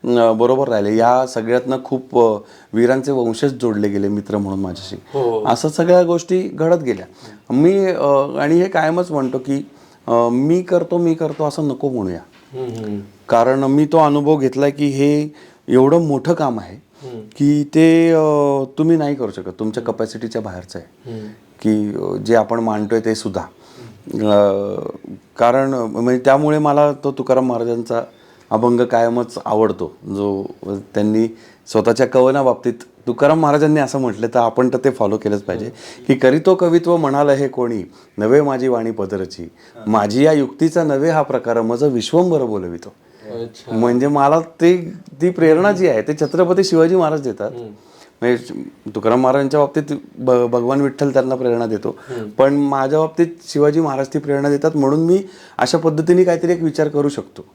बरोबर राहिले. या सगळ्यातनं खूप वीरांचे वंशज जोडले गेले मित्र म्हणून माझ्याशी. असं सगळ्या गोष्टी घडत गेल्या. मी आणि हे कायमच म्हणतो की मी करतो असं नको म्हणूया, कारण मी तो अनुभव घेतलाय की हे एवढं मोठं काम आहे की ते तुम्ही नाही करू शकत, तुमच्या कपॅसिटीच्या बाहेरचं आहे. की जे आपण मांडतोय ते सुद्धा, कारण म्हणजे त्यामुळे मला तो तुकाराम महाराजांचा अभंग कायमच आवडतो, जो त्यांनी स्वतःच्या कवनाबाबतीत तुकाराम महाराजांनी असं म्हटलं, तर आपण तर ते फॉलो केलंच पाहिजे, की करीतो कवित्व म्हणाल हे कोणी, नवे माझी वाणी पदरची, माझी या युक्तीचा नवे हा प्रकार, मज विश्वंभर बोलवितो. म्हणजे मला ती प्रेरणा जी आहे ते छत्रपती शिवाजी महाराज देतात. म्हणजे तुकाराम महाराजांच्या बाबतीत भगवान विठ्ठल त्यांना प्रेरणा देतो, पण माझ्या बाबतीत शिवाजी महाराज ती प्रेरणा देतात. म्हणून मी अशा पद्धतीने काहीतरी एक विचार करू शकतो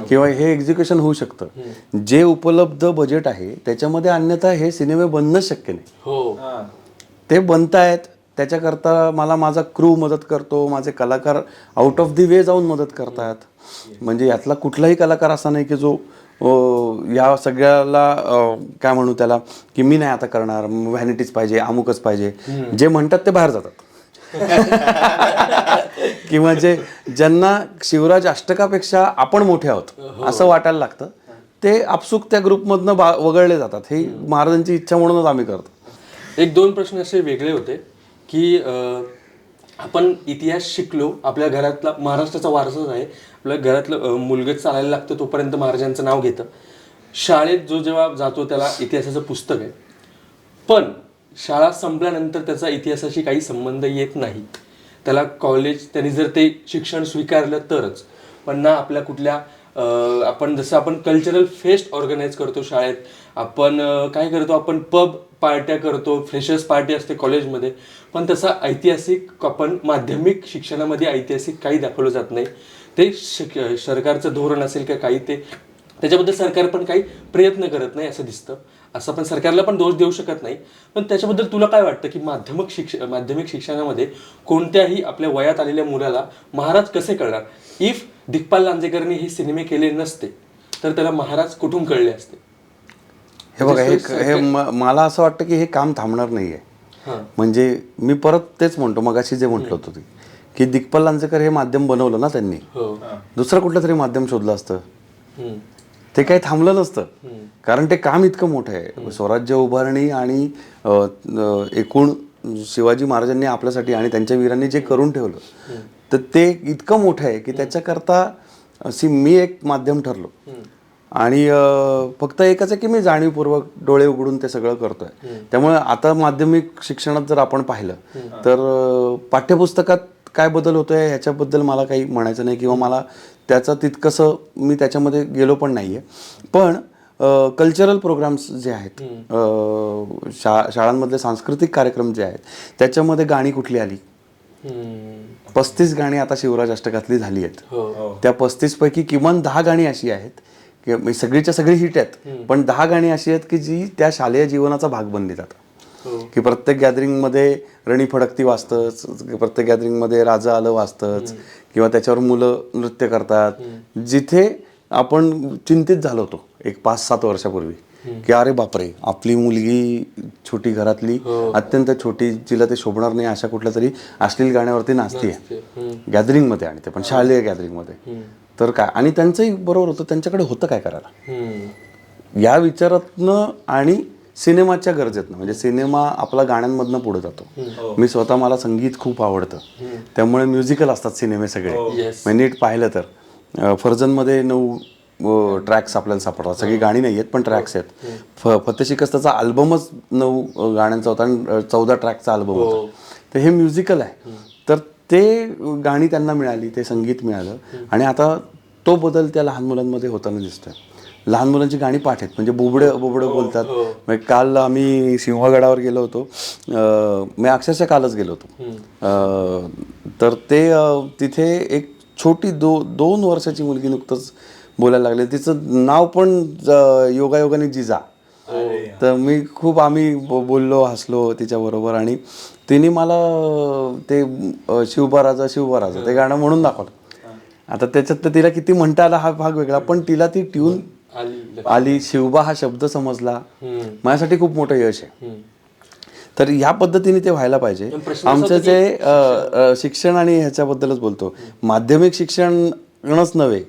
किंवा हे एक्झिक्युशन होऊ शकतं. जे उपलब्ध बजेट आहे त्याच्यामध्ये अन्यथा हे सिनेमे बनणंच शक्य नाही. ते बनतायत, त्याच्याकरता मला माझा क्रू मदत करतो, माझे कलाकार आउट ऑफ दी वे जाऊन मदत करतात. म्हणजे यातला कुठलाही कलाकार असा नाही की जो या सगळ्याला काय म्हणू त्याला, की मी नाही आता करणार, व्हॅनिटीच पाहिजे, अमुकच पाहिजे. जे म्हणतात ते बाहेर जातात. किंवा ज्यांना शिवराज अष्टकापेक्षा आपण मोठे आहोत असं वाटायला लागतं, ते आपसुक त्या ग्रुपमधनं वगळले जातात. हे महाराजांची इच्छा म्हणूनच आम्ही करतो. 1-2 प्रश्न असे वेगळे होते की आपण इतिहास शिकलो, आपल्या घरातला महाराष्ट्राचा वारसाच आहे, आपल्या घरातलं मुलगं चालायला लागतं तोपर्यंत महाराजांचं नाव घेतं. शाळेत जो जेव्हा जातो त्याला इतिहासाचं पुस्तक आहे, पण शाळा संपल्यानंतर त्याचा इतिहासाशी काही संबंध येत नाही. त्याला त्यांनी जर ते शिक्षण स्वीकारलं तरच. पण ना आपल्या कुठल्या आपण जसं आपण कल्चरल फेस्ट ऑर्गनाईज करतो शाळेत, आपण काय करतो, आपण पब पार्ट्या करतो, फ्रेशर्स पार्टी असते कॉलेजमध्ये, पण तसा ऐतिहासिक आपण माध्यमिक शिक्षणामध्ये ऐतिहासिक काही दाखवलं जात नाही. ते सरकारचं धोरण असेल का काही, ते त्याच्याबद्दल सरकार पण काही प्रयत्न करत नाही असं दिसतं. असं पण सरकारला पण दोष देऊ शकत नाही. पण त्याच्याबद्दल तुला काय वाटतं की माध्यमिक शिक्षणामध्ये कोणत्याही आपल्या वयात आलेल्या मुलाला महाराज कसे कळणार? इफ दिग्पाल लांजेकरनी हे सिनेमे केले नसते तर त्याला महाराज कुठून कळले असते? हे बघा, हे मला असं वाटतं की हे काम थांबणार नाही आहे. म्हणजे मी परत तेच म्हणतो, मगाशी जे म्हटलं होतं ते, की दिग्पाल लांजेकर हे माध्यम बनवलं ना त्यांनी, दुसरं कुठलं तरी माध्यम शोधलं असतं, ते काही थांबलं नसतं. कारण ते काम इतकं मोठं आहे. स्वराज्य उभारणी आणि एकूण शिवाजी महाराजांनी आपल्यासाठी आणि त्यांच्या वीरांनी जे करून ठेवलं, तर ते इतकं मोठं आहे की त्याच्याकरता मी एक माध्यम ठरलो. आणि फक्त एकच आहे की मी जाणीवपूर्वक डोळे उघडून ते सगळं करतोय. त्यामुळे आता माध्यमिक शिक्षणात जर आपण पाहिलं तर पाठ्यपुस्तकात काय बदल होतोय ह्याच्याबद्दल मला काही म्हणायचं नाही, किंवा मला त्याचं तितकंसं मी त्याच्यामध्ये गेलो पण नाहीये. पण कल्चरल प्रोग्राम्स जे आहेत, शाळांमधले सांस्कृतिक कार्यक्रम जे आहेत, त्याच्यामध्ये गाणी कुठली आली? 35 गाणी आता शिवराज अष्टकातली झाली आहेत. त्या 35 पैकी किमान 10 गाणी अशी आहेत की सगळीच्या सगळी हिट आहेत, पण 10 गाणी अशी आहेत की जी त्या शालेय जीवनाचा भाग बनली जातात. की प्रत्येक गॅदरिंगमध्ये रणी फडकती वाजतंच, प्रत्येक गॅदरिंगमध्ये राजा आलं वाजतंच, किंवा त्याच्यावर मुलं नृत्य करतात. जिथे आपण चिंतित झालो होतो एक 5-7 वर्षापूर्वी की अरे बापरे, आपली मुलगी छोटी घरातली अत्यंत छोटी, जिला ते शोभणार नाही अशा कुठल्या तरी अश्लील गाण्यावरती नाचतीये गॅदरिंगमध्ये, आणि ते पण शालेय गॅदरिंगमध्ये. तर काय, आणि त्यांचंही बरोबर होतं, त्यांच्याकडे होतं काय करायला. या विचारातनं आणि सिनेमाच्या गरजेतनं, म्हणजे सिनेमा आपला गाण्यांमधनं पुढे जातो. मी स्वतः, मला संगीत खूप आवडतं, त्यामुळे म्युझिकल असतात सिनेमे सगळे. म्हणजे नीट पाहिलं तर फर्जनमध्ये 9 ट्रॅक्स आपल्याला सापडतात, सगळी गाणी नाही आहेत पण ट्रॅक्स आहेत. फतेह शिकस्तचा अल्बमच 9 गाण्यांचा होता आणि 14 ट्रॅकचा अल्बम होता. तर हे म्युझिकल आहे. तर ते गाणी त्यांना मिळाली, ते संगीत मिळालं, आणि आता तो बदल त्या लहान मुलांमध्ये होताना दिसतोय. लहान मुलांची गाणी पाठ आहेत, म्हणजे बोबडं बोलतात. म्हणजे काल आम्ही सिंहगडावर गेलो होतो, मी अक्षरशः कालच गेलो होतो. तर ते तिथे एक छोटी 2 वर्षाची मुलगी नुकतंच बोलायला लागले. तिचं नाव पण योगायोगाने जिजा. तर आम्ही बोललो, हसलो तिच्याबरोबर, आणि तिने मला ते शिवबा राजा ते गाणं म्हणून दाखवलं. आता त्याच्यात तर तिला किती म्हणता आला हा भाग वेगळा, पण तिला ती ट्यून आली, शिवबा हा शब्द समजला. माझ्यासाठी खूप मोठं यश आहे. तर ह्या पद्धतीने ते व्हायला पाहिजे. आमचं जे शिक्षण आणि ह्याच्याबद्दलच बोलतो, माध्यमिक शिक्षणच नव्हे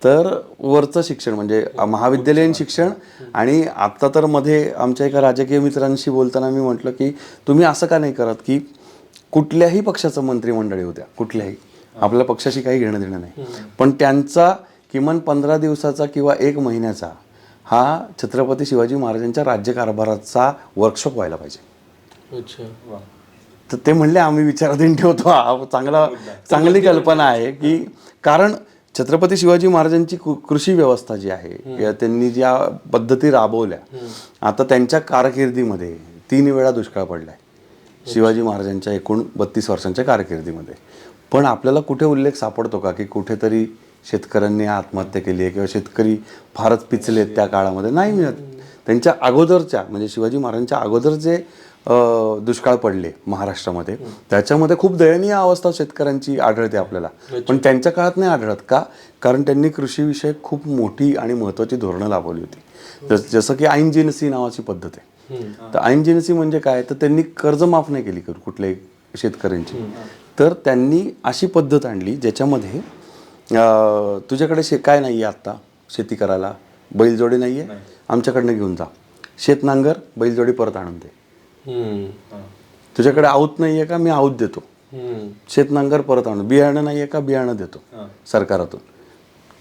तर वरचं शिक्षण, म्हणजे महाविद्यालयीन शिक्षण. आणि आता तर मध्ये आमच्या एका राजकीय मित्रांशी बोलताना मी म्हटलं की तुम्ही असं का नाही करत की कुठल्याही पक्षाचं मंत्रिमंडळ होत्या, कुठल्याही, आपल्या पक्षाशी काही घेणं देणं नाही, पण त्यांचा किमान 15 दिवसाचा किंवा 1 महिन्याचा हा छत्रपती शिवाजी महाराजांच्या राज्यकारभाराचा वर्कशॉप व्हायला पाहिजे. तर ते म्हणले आम्ही विचाराधीन ठेवतो. चांगली कल्पना आहे की, कारण छत्रपती शिवाजी महाराजांची कृषी व्यवस्था जी आहे, त्यांनी ज्या पद्धती राबवल्या, आता त्यांच्या कारकिर्दीमध्ये 3 वेळा दुष्काळ पडलाय शिवाजी महाराजांच्या एकूण 32 वर्षांच्या कारकिर्दीमध्ये. पण आपल्याला कुठे उल्लेख सापडतो का की कुठेतरी शेतकऱ्यांनी आत्महत्या केली आहे किंवा शेतकरी फारच पिचलेत त्या काळामध्ये? नाही मिळत. त्यांच्या अगोदरच्या, म्हणजे शिवाजी महाराजांच्या अगोदर जे दुष्काळ पडले महाराष्ट्रामध्ये, त्याच्यामध्ये खूप दयनीय अवस्था शेतकऱ्यांची आढळते आपल्याला, पण त्यांच्या काळात नाही आढळत का? कारण त्यांनी कृषीविषयक खूप मोठी आणि महत्त्वाची धोरणं राबवली होती. जसं की ऐनजिनसी नावाची पद्धत आहे. तर ऐनजिनसी म्हणजे काय, तर त्यांनी कर्ज माफ नाही केली कुठल्याही शेतकऱ्यांची. तर त्यांनी अशी पद्धत आणली ज्याच्यामध्ये तुझ्याकडे काय नाही आहे आत्ता शेती करायला, बैलजोडी नाही आहे, आमच्याकडनं घेऊन जा. शेतनांगर, बैलजोडी परत आणून दे. तुझ्याकडे आऊत नाही आहे का, मी आऊत देतो. शेतनांगर परत आणून, बियाणं नाही आहे का, बियाणं देतो सरकारातून.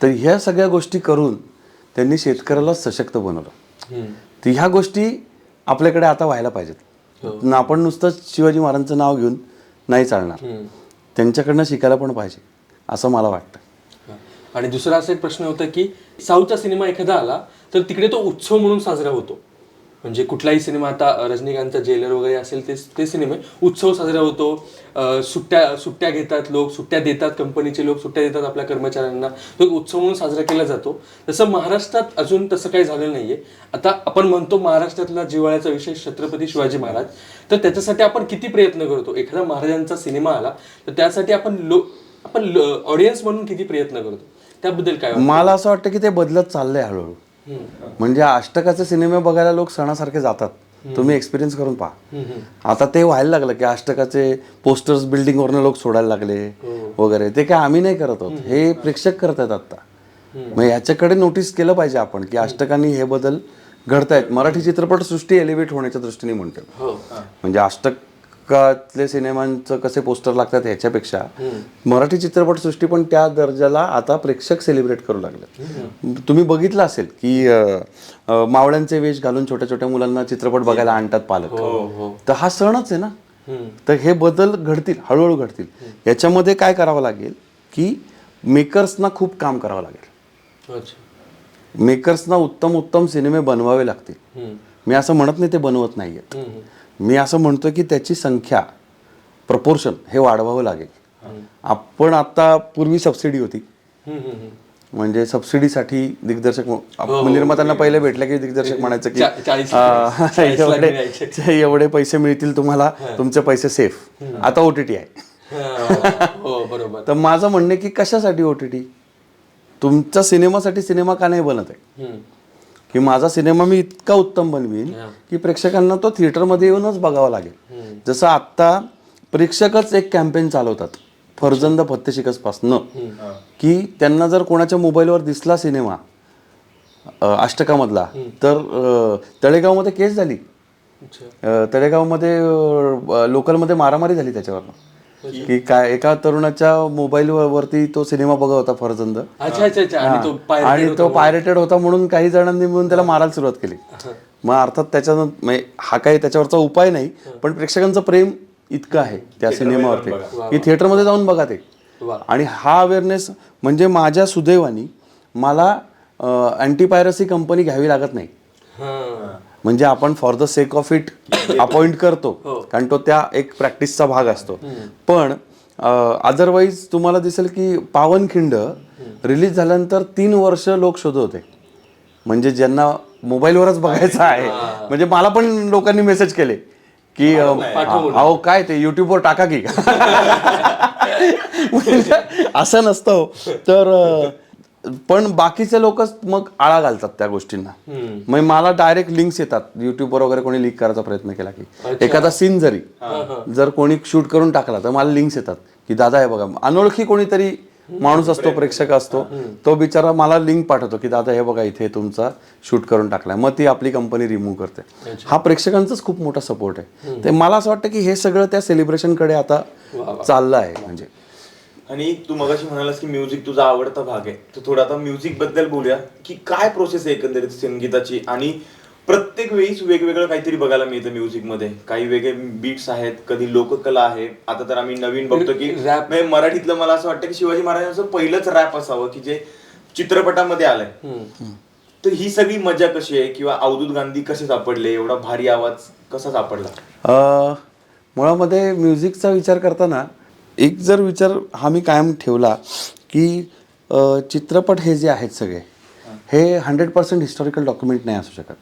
तर ह्या सगळ्या गोष्टी करून त्यांनी शेतकऱ्याला सशक्त बनवलं. तर ह्या गोष्टी आपल्याकडे आता व्हायला पाहिजेत. आपण नुसतं शिवाजी महाराजांचं नाव घेऊन नाही चालणार, त्यांच्याकडनं शिकायला पण पाहिजे असं मला वाटतं. आणि दुसरा असा एक प्रश्न होता की साऊथचा सिनेमा एखादा आला तर तिकडे तो उत्सव म्हणून साजरा होतो. म्हणजे कुठलाही सिनेमा, आता रजनीकांतचा जेलर वगैरे असेल ते सिनेमे उत्सव साजरा होतो. सुट्ट्या घेतात लोक, सुट्ट्या देतात, कंपनीचे लोक सुट्ट्या देतात आपल्या कर्मचाऱ्यांना, तो उत्सव म्हणून साजरा केला जातो. तसं महाराष्ट्रात अजून तसं काही झालेलं नाहीये. आता आपण म्हणतो महाराष्ट्रातला जिव्हाळ्याचा विषय छत्रपती शिवाजी महाराज, तर त्याच्यासाठी आपण किती प्रयत्न करतो. एखादा महाराजांचा सिनेमा आला तर त्यासाठी आपण ऑडियन्स म्हणून किती प्रयत्न करतो, त्याबद्दल काय? मला असं वाटतं की ते बदलत चाललंय हळूहळू. म्हणजे अष्टकाचे सिनेमे बघायला लोक सणासारखे जातात, तुम्ही एक्सपिरियन्स करून पहा. आता ते व्हायला लागलं की अष्टकाचे पोस्टर्स बिल्डिंगवरनं लोक सोडायला लागले वगैरे. ते काय आम्ही नाही करत आहोत, हे प्रेक्षक करत आहेत आता. मग याच्याकडे नोटीस केलं पाहिजे आपण की अष्टकांनी हे बदल घडतायत. मराठी चित्रपटसृष्टी एलिव्हेट होण्याच्या दृष्टीने म्हणतो. म्हणजे अष्टकातले सिनेमांचं कसे पोस्टर लागतात ह्याच्यापेक्षा मराठी चित्रपटसृष्टी पण त्या दर्जाला आता प्रेक्षक सेलिब्रेट करू लागले. तुम्ही बघितलं असेल की मावळ्यांचे वेश घालून छोट्या छोट्या मुलांना चित्रपट बघायला आणतात पालक. तर हा सणच आहे ना. तर हे बदल घडतील, हळूहळू घडतील. याच्यामध्ये काय करावं लागेल की मेकर्सना खूप काम करावं लागेल. मेकर्सना उत्तम सिनेमे बनवावे लागतील. मी असं म्हणत नाही ते बनवत नाहीयेत, मी असं म्हणतो की त्याची संख्या, प्रपोर्शन हे वाढवावं लागेल. आपण आता पूर्वी सबसिडी होती, म्हणजे सबसिडीसाठी दिग्दर्शक निर्मात्यांना पहिले भेटलं की दिग्दर्शक म्हणायचं की 40 लाख एवढे पैसे मिळतील तुम्हाला, तुमचे पैसे सेफ. आता OTT आहे. हो बरोबर. तर माझं म्हणणं आहे की कशासाठी OTT? तुमच्या सिनेमासाठी सिनेमा का नाही बनत आहे? की माझा सिनेमा मी इतका उत्तम बनवीन की प्रेक्षकांना तो थिएटरमध्ये येऊनच बघावा लागेल. जसं आत्ता प्रेक्षकच एक कॅम्पेन चालवतात फर्जंद फत्तेशिकसपासनं, की त्यांना जर कोणाच्या मोबाईलवर दिसला सिनेमा अष्टकामधला तर तळेगावमध्ये केस झाली. तळेगावमध्ये लोकलमध्ये मारामारी झाली त्याच्यावर, की काय एका तरुणाच्या मोबाईल वरती तो सिनेमा बघत होता फर्जंद, आणि तो पायरेटेड होता म्हणून काही जणांनी मिळून त्याला मारायला सुरुवात केली. मग अर्थात त्याच्यानं हा काही त्याच्यावरचा उपाय नाही, पण प्रेक्षकांचं प्रेम इतकं आहे त्या सिनेमावरती की थिएटरमध्ये जाऊन बघा ते. आणि हा अवेअरनेस म्हणजे माझ्या सुदैवानी मला अँटी पायरसी कंपनी घ्यावी लागत नाही. म्हणजे आपण for the sake of it appoint करतो, कारण तो त्या एक प्रॅक्टिसचा भाग असतो. पण अदरवाईज तुम्हाला दिसेल की पावनखिंड रिलीज झाल्यानंतर 3 वर्ष लोक शोधत होते, म्हणजे ज्यांना मोबाईलवरच बघायचं आहे. म्हणजे मला पण लोकांनी मेसेज केले की अहो काय ते युट्यूबवर टाका की. म्हणजे असं नसतं. तर पण बाकीचे लोक मग आळा घालतात त्या गोष्टींना. मग मला डायरेक्ट लिंक्स येतात युट्यूबवर वगैरे, कोणी लीक करायचा प्रयत्न केला की एखादा सीन जर कोणी शूट करून टाकला तर मला लिंक्स येतात की दादा हे बघा. अनोळखी कोणीतरी माणूस असतो, प्रेक्षक असतो, तो बिचारा मला लिंक पाठवतो की दादा हे बघा इथे तुमचा शूट करून टाकलाय. मग ती आपली कंपनी रिमूव्ह करते. हा प्रेक्षकांचाच खूप मोठा सपोर्ट आहे. ते मला असं वाटतं की हे सगळं त्या सेलिब्रेशनकडे आता चाललं आहे. म्हणजे आणि तू मगाशी म्हणालास की म्युझिक तुझा आवडता भाग आहे, तर थोडं आता म्युझिक बद्दल बोलूया की काय प्रोसेस आहे एकंदरीत संगीताची. आणि प्रत्येक वेळीच वेगवेगळं काहीतरी बघायला मिळतं म्युझिक मध्ये. काही वेगळे बीट्स आहेत, कधी लोककला आहे. आता तर आम्ही नवीन बघतो की म्हणजे मराठीतलं मला असं वाटतं की शिवाजी महाराजांचं पहिलंच रॅप असावं की जे चित्रपटामध्ये आलंय. तर ही सगळी मजा कशी आहे, किंवा अवधूत गांधी कसे सापडले, एवढा भारी आवाज कसा सापडला? मुळामध्ये म्युझिकचा विचार करताना एक जर विचार हा मी कायम ठेवला की चित्रपट हे जे आहेत सगळे हे 100% हिस्टॉरिकल डॉक्युमेंट नाही असू शकत.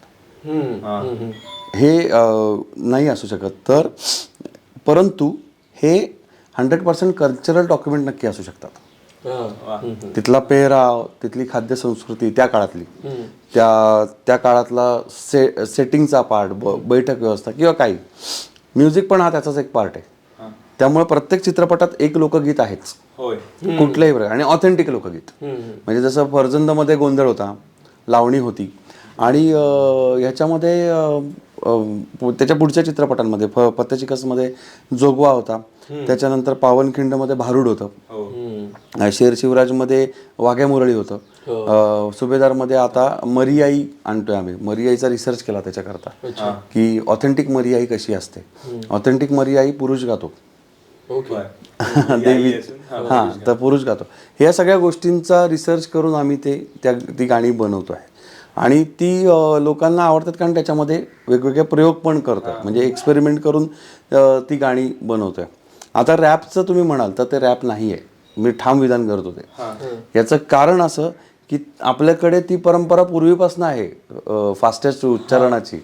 हे नाही असू शकत. तर परंतु हे 100% कल्चरल डॉक्युमेंट नक्की असू शकतात. तिथला पेहराव, तिथली खाद्य संस्कृती त्या काळातली, त्या काळातला सेटिंगचा पार्ट, बैठक व्यवस्था किंवा काही. म्युझिक पण हा त्याचाच एक पार्ट आहे. त्यामुळे प्रत्येक चित्रपटात एक लोकगीत आहेच कुठल्याही प्रकार, आणि ऑथेंटिक लोकगीत. म्हणजे जसं फर्जंदमध्ये गोंधळ होता, लावणी होती, आणि ह्याच्यामध्ये त्याच्या पुढच्या चित्रपटांमध्ये फत्तेशिकसमध्ये जोगवा होता, त्याच्यानंतर पावनखिंडमध्ये भारूड होतं, शेर शिवराजमध्ये वाघ्या मुरळी होतं, सुभेदारमध्ये आता मरियाई आणतोय आम्ही. मरियाईचा रिसर्च केला त्याच्याकरता की ऑथेंटिक मरियाई कशी असते. ऑथेंटिक मरियाई पुरुष गातो, देवी तर पुरुष गातो. ह्या सगळ्या गोष्टींचा रिसर्च करून आम्ही ती गाणी बनवतो आहे. आणि ती लोकांना आवडतात कारण त्याच्यामध्ये वेगवेगळे प्रयोग पण करतात, म्हणजे एक्सपेरिमेंट करून ती गाणी बनवतोय. आता रॅपचं तुम्ही म्हणाल तर ते रॅप नाही आहे, मी ठाम विधान करतो ते. याचं कारण असं की आपल्याकडे ती परंपरा पूर्वीपासून आहे फास्टेस्ट उच्चारणाची.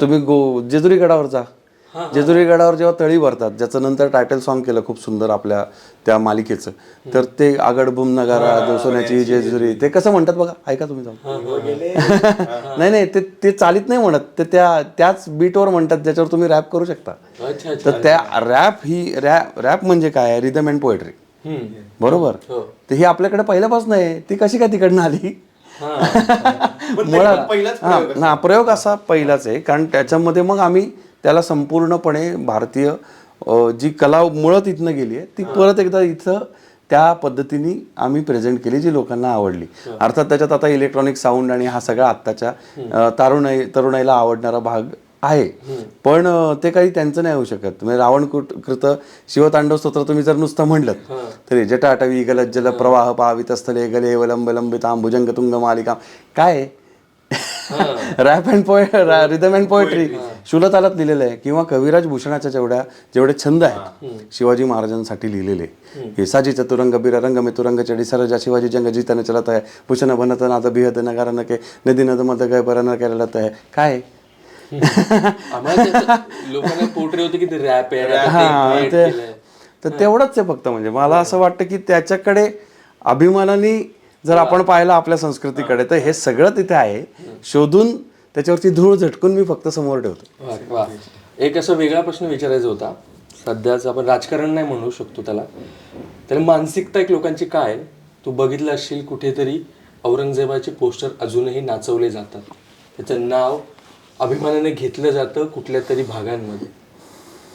तुम्ही जेजुरी गडावर जा, जेजुरी गडावर जेव्हा तळी भरतात, ज्याचं नंतर टायटल सॉन्ग केलं खूप सुंदर आपल्या त्या मालिकेचं, तर ते आगडबुम नगारा दोसोन्याची जेजुरी, ते कसं म्हणतात बघा, ऐका तुम्ही जाऊन. नाही ते चालीत नाही म्हणत, ते त्याच बीटवर म्हणतात ज्याच्यावर तुम्ही रॅप करू शकता. तर त्या रॅप म्हणजे काय, रिदम अँड पोएट्री, बरोबर. तर ही आपल्याकडे पहिल्यापासून आहे, ती कशी काय तिकडनं आली? मुळात प्रयोग असा पहिलाच आहे, कारण त्याच्यामध्ये मग आम्ही त्याला संपूर्णपणे भारतीय जी कला मुळात इथनं गेली आहे ती परत एकदा इथं त्या पद्धतीने आम्ही प्रेझेंट केली, जी लोकांना आवडली. अर्थात त्याच्यात आता इलेक्ट्रॉनिक साऊंड आणि हा सगळा आत्ताच्या तरुणाईला आवडणारा भाग आहे, पण ते काही त्यांचं नाही होऊ शकत. म्हणजे रावणकृत शिवतांडव स्तोत्र तुम्ही जर नुसतं म्हणलं तरी जटाटवी गलज्जल प्रवाह पावितस्थले गले वलंब लंबितां भुजंग तुंग मालिका, काय rap and rhythm and poetry शुलतालात लिहिलेलं आहे, किंवा कविराज भूषणाच्या जेवढे छंद आहेत शिवाजी महाराजांसाठी लिहिलेले, हे साजी चतुरंग बिरंग मेतुरंग चढी सरजा शिवाजी जंग जीतन चलत आहे भूषण बनत नाद बिहत नगार नके नदी नद मध गय बरं केलेलं आहे. काय आम्हाला लोकांना पोटरे होते की ते रॅप हा आहे ते तर तेवढंच आहे फक्त. म्हणजे मला असं वाटतं की त्याच्याकडे अभिमानाने जर आपण पाहिलं आपल्या संस्कृतीकडे, तर हे सगळं तिथे आहे, शोधून त्याच्यावरती धूळ झटकून मी फक्त समोर ठेवतो. वा. एक असा वेगळा प्रश्न विचारायचा होता. सध्याच आपण राजकारण नाही म्हणू शकतो त्याला मानसिकता एक लोकांची काय आहे? तू बघितलं असशील कुठेतरी औरंगजेबाचे पोस्टर अजूनही नाचवले जातात, त्याचं नाव अभिमानाने घेतलं जातं कुठल्या तरी भागांमध्ये.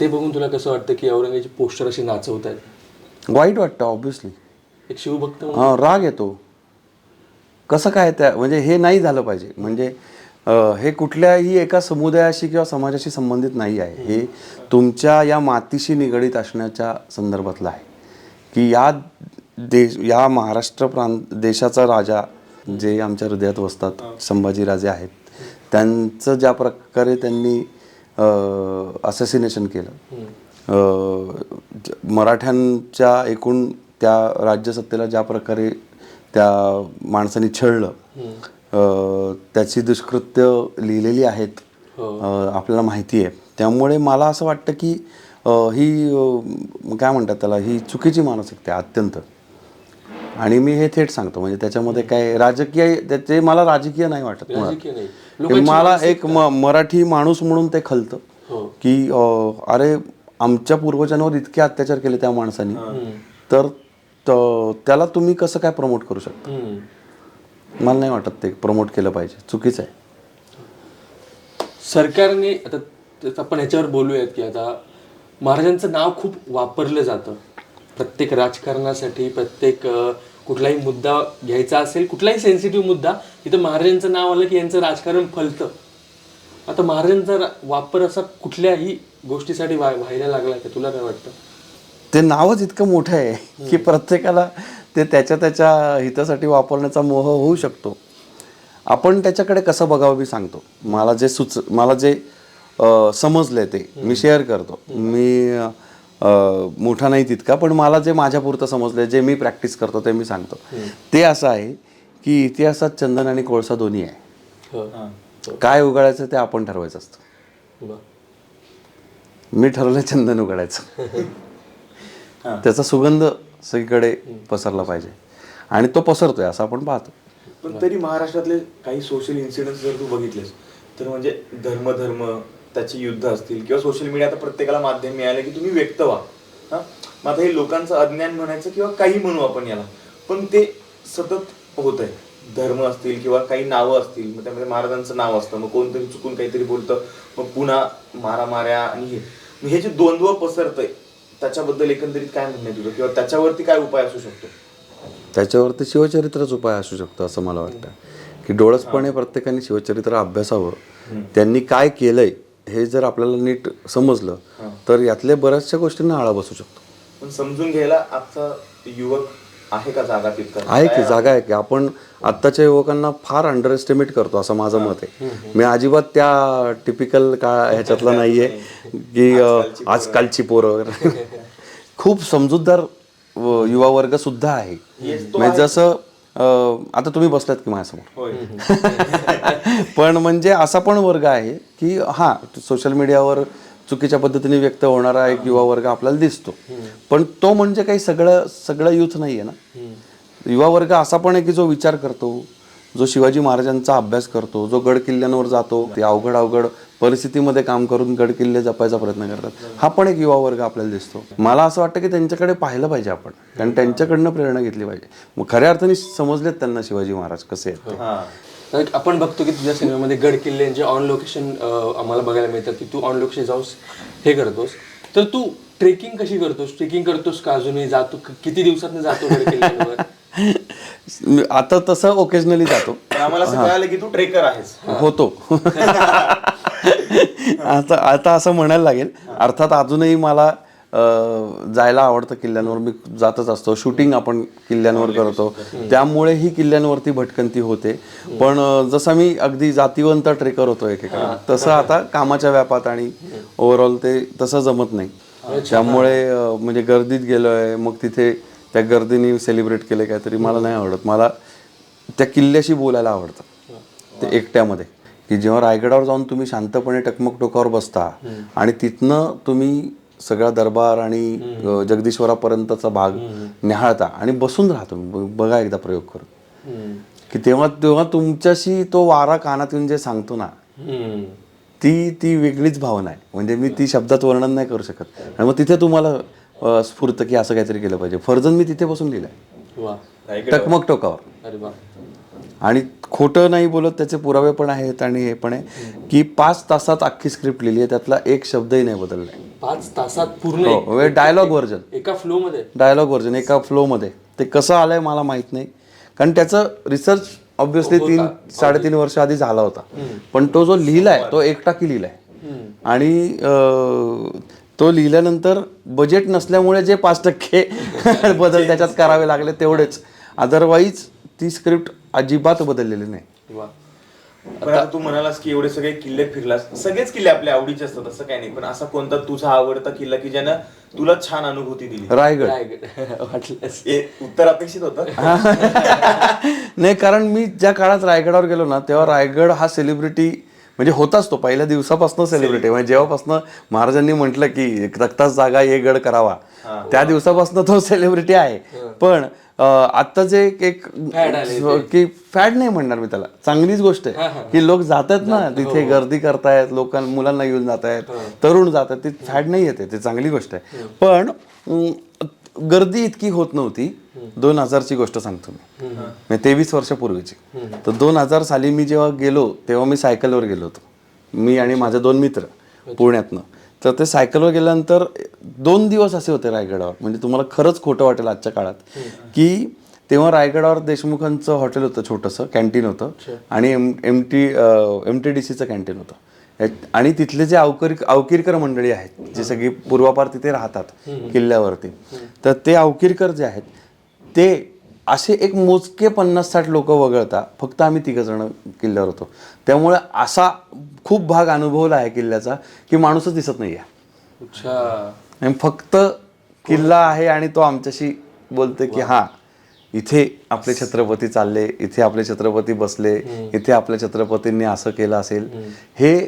ते बघून तुला कसं वाटतं की औरंगजेबाचे पोस्टर असे नाचवत आहेत? वाईट वाटतं ऑब्व्हियसली, एक शिवभक्त म्हणून. राग येतो. कसं काय त्या म्हणजे हे नाही झालं पाहिजे. म्हणजे हे कुठल्याही एका समुदायाशी किंवा समाजाशी संबंधित नाही आहे, हे तुमच्या या मातीशी निगडीत असण्याच्या संदर्भातलं आहे की या महाराष्ट्र देशाचा राजा जे आमच्या हृदयात वसतात, संभाजीराजे आहेत, त्यांचं ज्या प्रकारे त्यांनी असॅसिनेशन केलं, मराठ्यांच्या एकूण त्या राज्यसत्तेला ज्या प्रकारे त्या माणसाने छळलं, त्याची दुष्कृत्य लिहिलेली आहेत, आपल्याला माहिती आहे. त्यामुळे मला असं वाटतं की ही काय म्हणतात त्याला, ही चुकीची मानसिकता आहे अत्यंत. आणि मी हे थेट सांगतो, म्हणजे त्याच्यामध्ये काय राजकीय, ते मला राजकीय नाही वाटत. मला एक मराठी माणूस म्हणून ते खलतं की अरे आमच्या पूर्वजांवर इतके अत्याचार केले त्या माणसाने, तर त्याला तुम्ही कसं काय प्रमोट करू शकता? मला नाही वाटत ते प्रमोट केलं पाहिजे, चुकीचं आहे. सरकारने आता आपण ह्याच्यावर बोलूयात की आता महाराजांचं नाव खूप वापरलं जातं प्रत्येक राजकारणासाठी. प्रत्येक कुठलाही मुद्दा घ्यायचा असेल, कुठलाही सेन्सिटिव्ह मुद्दा, तिथं महाराजांचं नाव आलं की यांचं राजकारण फलतं. आता महाराजांचा वापर असा कुठल्याही गोष्टीसाठी व्हायला लागला का? तुला काय वाटतं? ते नावच इतकं मोठं आहे की प्रत्येकाला ते त्याच्या हितासाठी वापरण्याचा मोह होऊ शकतो. आपण त्याच्याकडे कसं बघावं मी सांगतो. मला जे समजलंय ते मी शेअर करतो. मी मोठा नाही तितका, पण मला जे माझ्यापुरतं समजलंय, जे मी प्रॅक्टिस करतो ते मी सांगतो. ते असं आहे की इतिहासात चंदन आणि कोळसा दोन्ही आहे. काय उगाळायचं ते आपण ठरवायचं असतं. मी ठरवलं चंदन उगाळायचं. त्याचा सुगंध सगळीकडे पसरला पाहिजे आणि तो पसरतोय असं आपण पाहतो. पण तरी महाराष्ट्रातले काही सोशल इन्सिडेंट्स जर तू बघितलेस तर म्हणजे धर्म त्याची युद्ध असतील किंवा सोशल मीडिया, आता प्रत्येकाला माध्यम मिळालं की तुम्ही व्यक्त व्हा. मग आता हे लोकांचं अज्ञान म्हणायचं किंवा काही म्हणू आपण याला, पण ते सतत होत आहे. धर्म असतील किंवा काही नावं असतील, मग त्यामध्ये महाराजांचं नाव असतं, मग कोणतरी चुकून काहीतरी बोलतं, मग पुन्हा मारामाऱ्या आणि हे जे द्वंद्व पसरतंय, त्याच्याबद्दल एकंदरीत काय म्हणणं आहे तुझं, किंवा त्याच्यावरती काय उपाय असू शकतो? त्याच्यावरती शिवचरित्रच उपाय असू शकतो असं मला वाटतं की डोळसपणे प्रत्येकाने शिवचरित्र अभ्यासावं. त्यांनी काय केलंय हे जर आपल्याला नीट समजलं तर यातल्या बऱ्याचशा गोष्टींना आळा बसू शकतो. पण समजून घ्यायला आजचा युवक आहे का जागा तितका? आहे की जागा आहे की. आपण आत्ताच्या युवकांना फार अंडर एस्टिमेट करतो असं माझं मत आहे. मी अजिबात त्या टिपिकल ह्याच्यातला नाहीये की आजकालची पोरं वगैरे. खूप समजूतदार युवा वर्ग सुद्धा आहे. म्हणजे जसं आता तुम्ही बसलात की माझ्यासमोर, पण म्हणजे असा पण वर्ग आहे की हा सोशल मीडियावर चुकीच्या पद्धतीने व्यक्त होणारा एक युवा वर्ग आपल्याला दिसतो, पण तो म्हणजे काही सगळं यूथ नाहीये ना. युवा वर्ग असा पण आहे की जो विचार करतो, जो शिवाजी महाराजांचा अभ्यास करतो, जो गड किल्ल्यांवर जातो, ते अवघड परिस्थितीमध्ये काम करून गड किल्ले जपायचा प्रयत्न करतात, हा पण एक युवा वर्ग आपल्याला दिसतो. मला असं वाटतं की त्यांच्याकडे पाहिलं पाहिजे आपण, कारण त्यांच्याकडनं प्रेरणा घेतली पाहिजे. मग खऱ्या अर्थाने समजलेत त्यांना शिवाजी महाराज कसे आहेत. आपण बघतो की तुझ्या सिनेमामध्ये गड किल्ल्यांचे ऑन लोकेशन आम्हाला बघायला मिळतात की तू ऑन लोकेशन जाऊस हे करतोस. तर तू ट्रेकिंग कशी करतोस? ट्रेकिंग करतोस का अजूनही? जातो किती दिवसात जातो गड किल्ल्यांवर? आता तसं ओकेजनली जातो. आम्हाला असं कळालं की तू ट्रेकर आहेस. होतो. आता असं म्हणायला लागेल. अर्थात अजूनही मला जायला आवडतं किल्ल्यांवर, मी जातच असतो. शूटिंग आपण किल्ल्यांवर करतो, त्यामुळे ही किल्ल्यांवरती भटकंती होते. पण जसं मी अगदी जातीवंत ट्रेकर होतो एकेकाळी, तसं आता कामाच्या व्यापात आणि ओव्हरऑल ते तसं जमत नाही. त्यामुळे म्हणजे गर्दीत गेलोय, मग तिथे त्या गर्दीने सेलिब्रेट केले काहीतरी मला नाही आवडत. मला त्या किल्ल्याशी बोलायला आवडतं, ते एकट्यामध्ये. की जेव्हा रायगडावर जाऊन तुम्ही शांतपणे टकमक टोकावर बसता आणि तिथनं तुम्ही सगळा दरबार आणि जगदीश्वरापर्यंतचा भाग निहाळता आणि बसून राहा तुम्ही, बघा एकदा प्रयोग करून, की तेव्हा तेव्हा तुमच्याशी तो वारा कानात येऊन जे सांगतो ना, ती वेगळीच भावना आहे. म्हणजे मी ती शब्दात वर्णन नाही करू शकत. आणि मग तिथे तुम्हाला स्फूर्त की असं काहीतरी केलं पाहिजे. फर्जन मी तिथे बसून लिहिलंय, टकमक टोकावर. अरे वा. आणि खोटं नाही बोलत, त्याचे पुरावे पण आहेत. आणि हे पण आहे की 5 तासात अख्खी स्क्रिप्ट लिहिली आहे, त्यातला एक शब्दही नाही बदललाय. 5 तासात पूर्ण डायलॉग व्हर्जन, एका फ्लो मध्ये डायलॉग व्हर्जन एका फ्लोमध्ये. ते कसं आलंय मला माहित नाही, कारण त्याचं रिसर्च ऑब्व्हियसली 3-3.5 वर्ष आधी झाला होता. पण तो जो लिहिलाय तो एकटाकी लिहिलाय. आणि तो लिहिल्यानंतर बजेट नसल्यामुळे जे 5% बदल त्याच्यात करावे लागले तेवढेच, अदरवाईज ती स्क्रिप्ट अजिबात बदललेली नाही. वा. पण आता तू म्हणालास की एवढे सगळे किल्ले फिरलास, सगळेच किल्ले आपल्या आवडीचे असतात असं काही नाही, पण असा कोणता तुझा आवडता किल्ला की ज्यानं तुला छान अनुभूती दिली? रायगड. वाटलंच. उत्तर अपेक्षित होतं. नाही, कारण मी ज्या काळात रायगडावर गेलो ना, तेव्हा रायगड हा सेलिब्रिटी म्हणजे होताच. तो पहिल्या दिवसापासून सेलिब्रिटी, म्हणजे जेव्हापासून महाराजांनी म्हटलं की तख्ताच जागा ये गड करावा, त्या दिवसापासून तो सेलिब्रिटी आहे. पण आता जे एक की फॅड नाही म्हणणार मी त्याला, चांगलीच गोष्ट आहे की लोक जातात ना तिथे, गर्दी करतायत, मुलांना घेऊन जात आहेत, तरुण जात आहेत, ती फॅड नाही येते, ते चांगली गोष्ट आहे. पण गर्दी इतकी होत नव्हती. 2000ची गोष्ट सांगतो मी, 23 वर्षापूर्वीची. तर 2000 साली मी जेव्हा गेलो तेव्हा मी सायकलवर गेलो होतो, मी आणि माझे 2 मित्र पुण्यातनं. तर ते सायकलवर गेल्यानंतर 2 दिवस असे होते रायगडावर, म्हणजे तुम्हाला खरंच खोटं वाटेल आजच्या काळात, की तेव्हा रायगडावर देशमुखांचं हॉटेल होतं, छोटंसं कॅन्टीन होतं, आणि MTDCचं कॅन्टीन होतं. आणि तिथले जे अवकिरकर मंडळी आहेत, जी सगळी पूर्वापार तिथे राहतात किल्ल्यावरती, तर ते अवकिरकर जे आहेत ते असे एक मोजके 50-60 लोक वगळता फक्त आम्ही 3 जण किल्ल्यावर होतो. त्यामुळे असा खूप भाग अनुभवला आहे किल्ल्याचा की माणूसच दिसत नाही आहे, फक्त किल्ला आहे आणि तो आमच्याशी बोलते की हा इथे आपले छत्रपती चालले, इथे आपले छत्रपती बसले, इथे आपल्या छत्रपतींनी असं केलं असेल. हे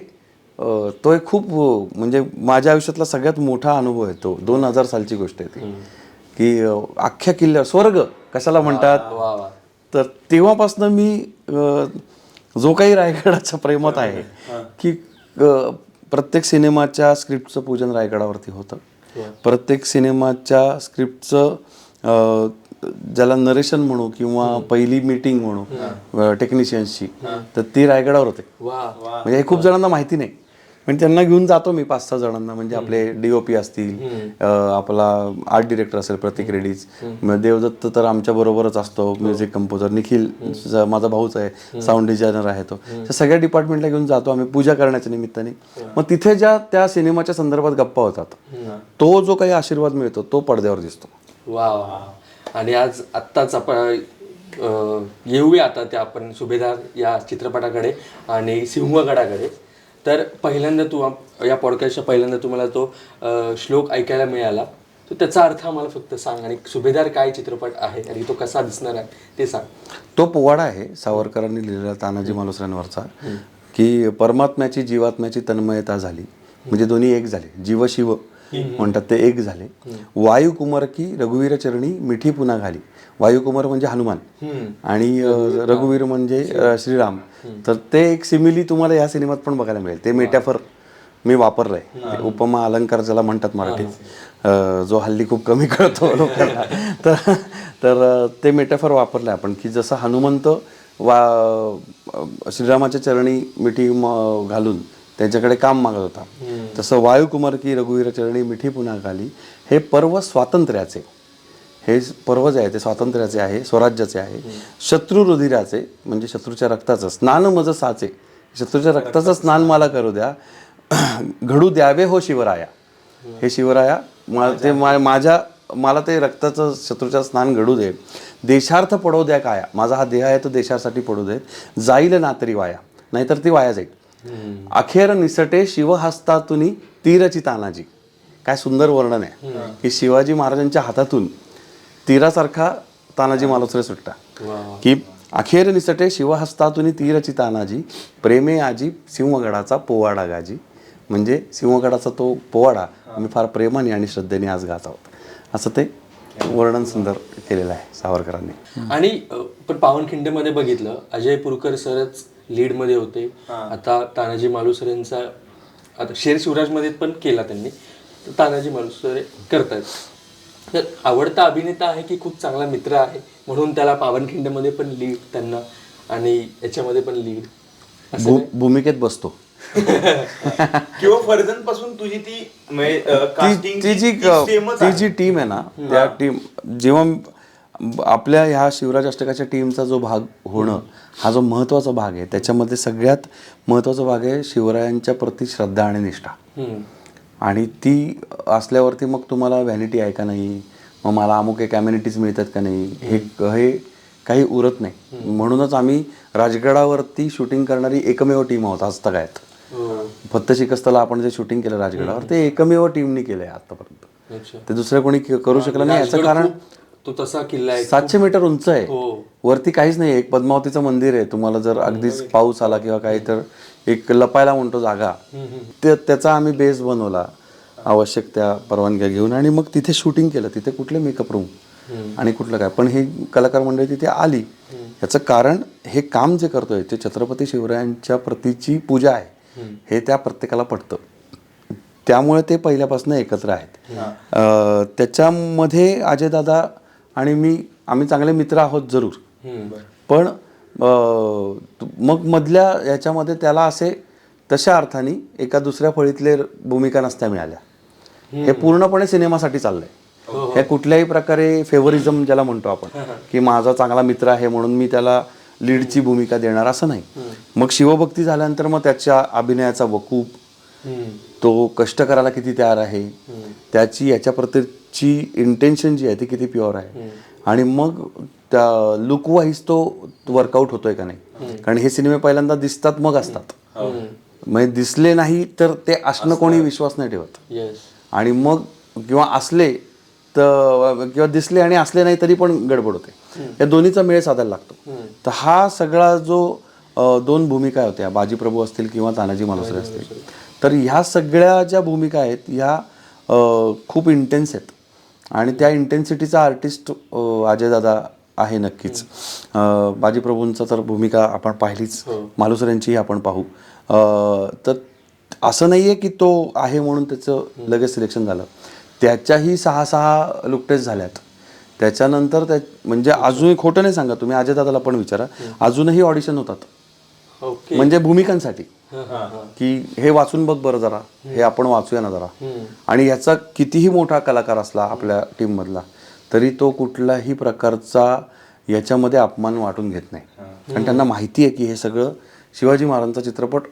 तो एक खूप म्हणजे माझ्या आयुष्यातला सगळ्यात मोठा अनुभव आहे तो. 2000 सालची गोष्ट आहे ती, की अख्ख्या किल्ल्यावर स्वर्ग कशाला म्हणतात. तर तेव्हापासून मी जो काही रायगडाच्या प्रेमात आहे की प्रत्येक सिनेमाच्या स्क्रिप्टचं पूजन रायगडावरती होतं. प्रत्येक सिनेमाच्या स्क्रिप्टचं ज्याला नरेशन म्हणू किंवा पहिली मीटिंग म्हणू टेक्निशियन्सची, तर ती रायगडावर होते. म्हणजे हे खूप जणांना माहिती नाही, पण त्यांना घेऊन जातो मी 5-6 जणांना. म्हणजे आपले DOP असतील, आपला आर्ट डिरेक्टर असेल प्रतीक रेड्डीज, देवदत्त तर आमच्या बरोबरच असतो, म्युझिक कंपोजर, निखिल माझा भाऊच आहे, साऊंड डिझायनर आहे तो. तर सगळ्या डिपार्टमेंटला घेऊन जातो आम्ही पूजा करण्याच्या निमित्ताने. मग तिथे ज्या त्या सिनेमाच्या संदर्भात गप्पा होतात, तो जो काही आशीर्वाद मिळतो तो पडद्यावर दिसतो. वा. आणि आज आत्ताच आपण येऊया आता त्या आपण सुभेदार या चित्रपटाकडे आणि सिंहगडाकडे. तर पहिल्यांदा तू या पॉडकास्टच्या पहिल्यांदा तुम्हाला तो श्लोक ऐकायला मिळाला, तर त्याचा अर्थ आम्हाला फक्त सांग, आणि सुभेदार काय चित्रपट आहे आणि तो कसा दिसणार आहे ते सांग. तो पोवाडा आहे सावरकरांनी लिहिलेला तानाजी मालुसरेंवरचा, की परमात्म्याची जीवात्म्याची तन्मयता झाली, म्हणजे दोन्ही एक झाले, जीव शिव म्हणतात ते एक झाले. वायुकुमार की रघुवीर चरणी मिठी पुन्हा घाली. वायुकुमार म्हणजे हनुमान आणि रघुवीर म्हणजे श्रीराम. तर ते एक सिमिली तुम्हाला या सिनेमात पण बघायला मिळेल. ते मेटाफर मी वापरलंय, उपमा अलंकार ज्याला म्हणतात मराठीत, जो हल्ली खूप कमी कळतो लोकांना. तर ते मेटाफर वापरलंय आपण, की जसं हनुमंत श्रीरामाच्या चरणी मिठी घालून त्यांच्याकडे काम मागत होता, तसं वायुकुमार की रघुवीर चरणी मिठी पुन्हा घाली. हे पर्व स्वातंत्र्याचे, हे पर्व जे आहे ते स्वातंत्र्याचे आहे, स्वराज्याचे आहे, शत्रू रुधिराचे म्हणजे शत्रूच्या रक्ताचं, स्नान मज साचे, शत्रूच्या रक्ताचं स्नान मला करू द्या, घडू द्यावे हो शिवराया. हे शिवराया मला ते रक्ताचं शत्रूच्या स्नान घडू दे, देशार्थ पडू द्या काया, माझा हा देह आहे तो देशासाठी पडू दे, जाईल ना तरी वाया, नाहीतर ती वाया जाईल. अखेर निसटे शिवहस्तातुनी तीरची तानाजी. काय सुंदर वर्णन आहे की शिवाजी महाराजांच्या हातातून तीरासारखा तानाजी मालुसरे सुटला. की अखेर निसटे शिवहस्तातुनी तीरची तानाजी, प्रेमे आजी सिंहगडाचा पोवाडा गाजी. म्हणजे सिंहगडाचा तो पोवाडा आम्ही फार प्रेमाने आणि श्रद्धेने आज गात आहोत, असं ते वर्णन सुंदर केलेलं आहे सावरकरांनी. आणि पण पावनखिंडमध्ये बघितलं अजय पुरकर सरच लीड मध्ये होते. आता तानाजी मालुसरेंचा आता शेर शिवराजमध्ये पण केला त्यांनी, तर तानाजी मालुसरे करतायत. तर आवडता अभिनेता आहे की खूप चांगला मित्र आहे म्हणून त्याला पावनखिंडमध्ये पण लीड त्यांना आणि याच्यामध्ये पण लीड भूमिकेत बसतो. किंवा फर्जन पासून तुझी ती casting ती जी सेमच आहे. टीम आहे ना, त्या टीम जेव्हा आपल्या ह्या शिवराज अष्टकाच्या टीमचा जो भाग होणं हा जो महत्त्वाचा भाग आहे, त्याच्यामध्ये सगळ्यात महत्त्वाचा भाग आहे शिवरायांच्या प्रती श्रद्धा आणि निष्ठा. आणि ती असल्यावरती मग तुम्हाला व्हॅनिटी आहे का नाही, मग मला अमुक एक अम्युनिटीज मिळतात का नाही, हे काही उरत नाही. म्हणूनच आम्ही राजगडावरती शूटिंग करणारी एकमेव टीम आहोत आजतागायत. फक्त शिकस्तला आपण जे शूटिंग केलं राजगडावर ते एकमेव टीमनी केलंय आतापर्यंत. ते दुसरं कोणी करू शकलं नाही. याचं कारण तो तसा किल्ला आहे 700 मीटर उंच आहे, वरती काहीच नाही. एक पद्मावतीचं मंदिर आहे, तुम्हाला जर अगदीच पाऊस आला किंवा काही तर एक लपायला म्हणतो जागा, त्याचा आम्ही बेस बनवला आवश्यक त्या परवानग्या घेऊन आणि मग तिथे शूटिंग केलं. तिथे कुठले मेकअप रूम आणि कुठलं काय, पण ही कलाकार मंडळी तिथे आली. याचं कारण हे काम जे करतोय ते छत्रपती शिवरायांच्या प्रतीची पूजा आहे हे त्या प्रत्येकाला पटतं. त्यामुळे ते पहिल्यापासून एकत्र आहेत. त्याच्यामध्ये अजयदादा आणि आम्ही चांगले मित्र आहोत जरूर, पण मग मधल्या याच्यामध्ये त्याला असे तशा अर्थाने एका दुसऱ्या फळीतले भूमिका नसत्या मिळाल्या. हे पूर्णपणे सिनेमासाठी चाललंय. हे कुठल्याही प्रकारे फेवरिझम ज्याला म्हणतो आपण की माझा चांगला मित्र आहे म्हणून मी त्याला लीडची भूमिका देणार असं नाही. मग शिवभक्ती झाल्यानंतर मग त्याच्या अभिनयाचा वकूप, तो कष्ट करायला किती तयार आहे, त्याची याच्या प्रतीची इंटेन्शन जी आहे ती किती प्युअर आहे, आणि मग त्या लुक वाईज तो वर्कआउट होतोय का नाही. कारण हे सिनेमे पहिल्यांदा दिसतात मग असतात, म्हणजे दिसले नाही तर ते असणं कोणी विश्वास नाही ठेवत. आणि मग किंवा असले तर किंवा दिसले आणि असले नाही तरी पण गडबड होते. या दोन्हीचा मेळ साधायला लागतो. तर हा सगळा जो 2 भूमिका होत्या, बाजीप्रभू असतील किंवा तानाजी मालुसरे असतील, तर ह्या सगळ्या ज्या भूमिका आहेत ह्या खूप इंटेन्स आहेत आणि त्या इंटेन्सिटीचा आर्टिस्ट अजयदादा आहे नक्कीच. बाजीप्रभूंचा तर भूमिका आपण पाहिलीच, मालुसरेंचीही आपण पाहू. तर असं नाही आहे की तो आहे म्हणून त्याचं लगेच सिलेक्शन झालं. त्याच्याही 6 लुकटेस झाल्यात. त्याच्यानंतर म्हणजे अजूनही खोटं नाही सांगा तुम्ही, अजयदादाला पण विचारा, अजूनही ऑडिशन होतात म्हणजे भूमिकांसाठी, की हे वाचून बघ बरं जरा, हे आपण वाचूया ना जरा. आणि ह्याचा कितीही मोठा कलाकार असला आपल्या टीम मधला तरी तो कुठल्याही प्रकारचा याच्यामध्ये अपमान वाटून घेत नाही. आणि त्यांना माहिती आहे की हे सगळं शिवाजी महाराजांचा चित्रपट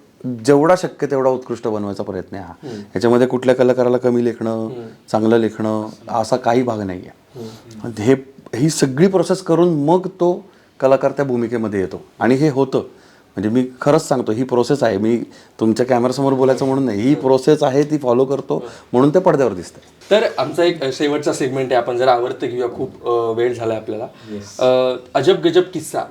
जेवढा शक्य तेवढा उत्कृष्ट बनवायचा प्रयत्न आहे हा. याच्यामध्ये कुठल्या कलाकाराला कमी लेखणं चांगलं लेखणं असा काही भाग नाही आहे. ही सगळी प्रोसेस करून मग तो कलाकार त्या भूमिकेमध्ये येतो आणि हे होतं. म्हणजे मी खरंच सांगतो ही प्रोसेस आहे, मी तुमच्या कॅमेरासमोर बोलायचं म्हणून नाही, ही प्रोसेस आहे, ती फॉलो करतो म्हणून ते पडद्यावर दिसतंय. तर आमचा एक शेवटचा सेगमेंट आहे, आपण जरा आवडतं घेऊया, खूप वेळ झाला आपल्याला. अजब गजब किस्सा.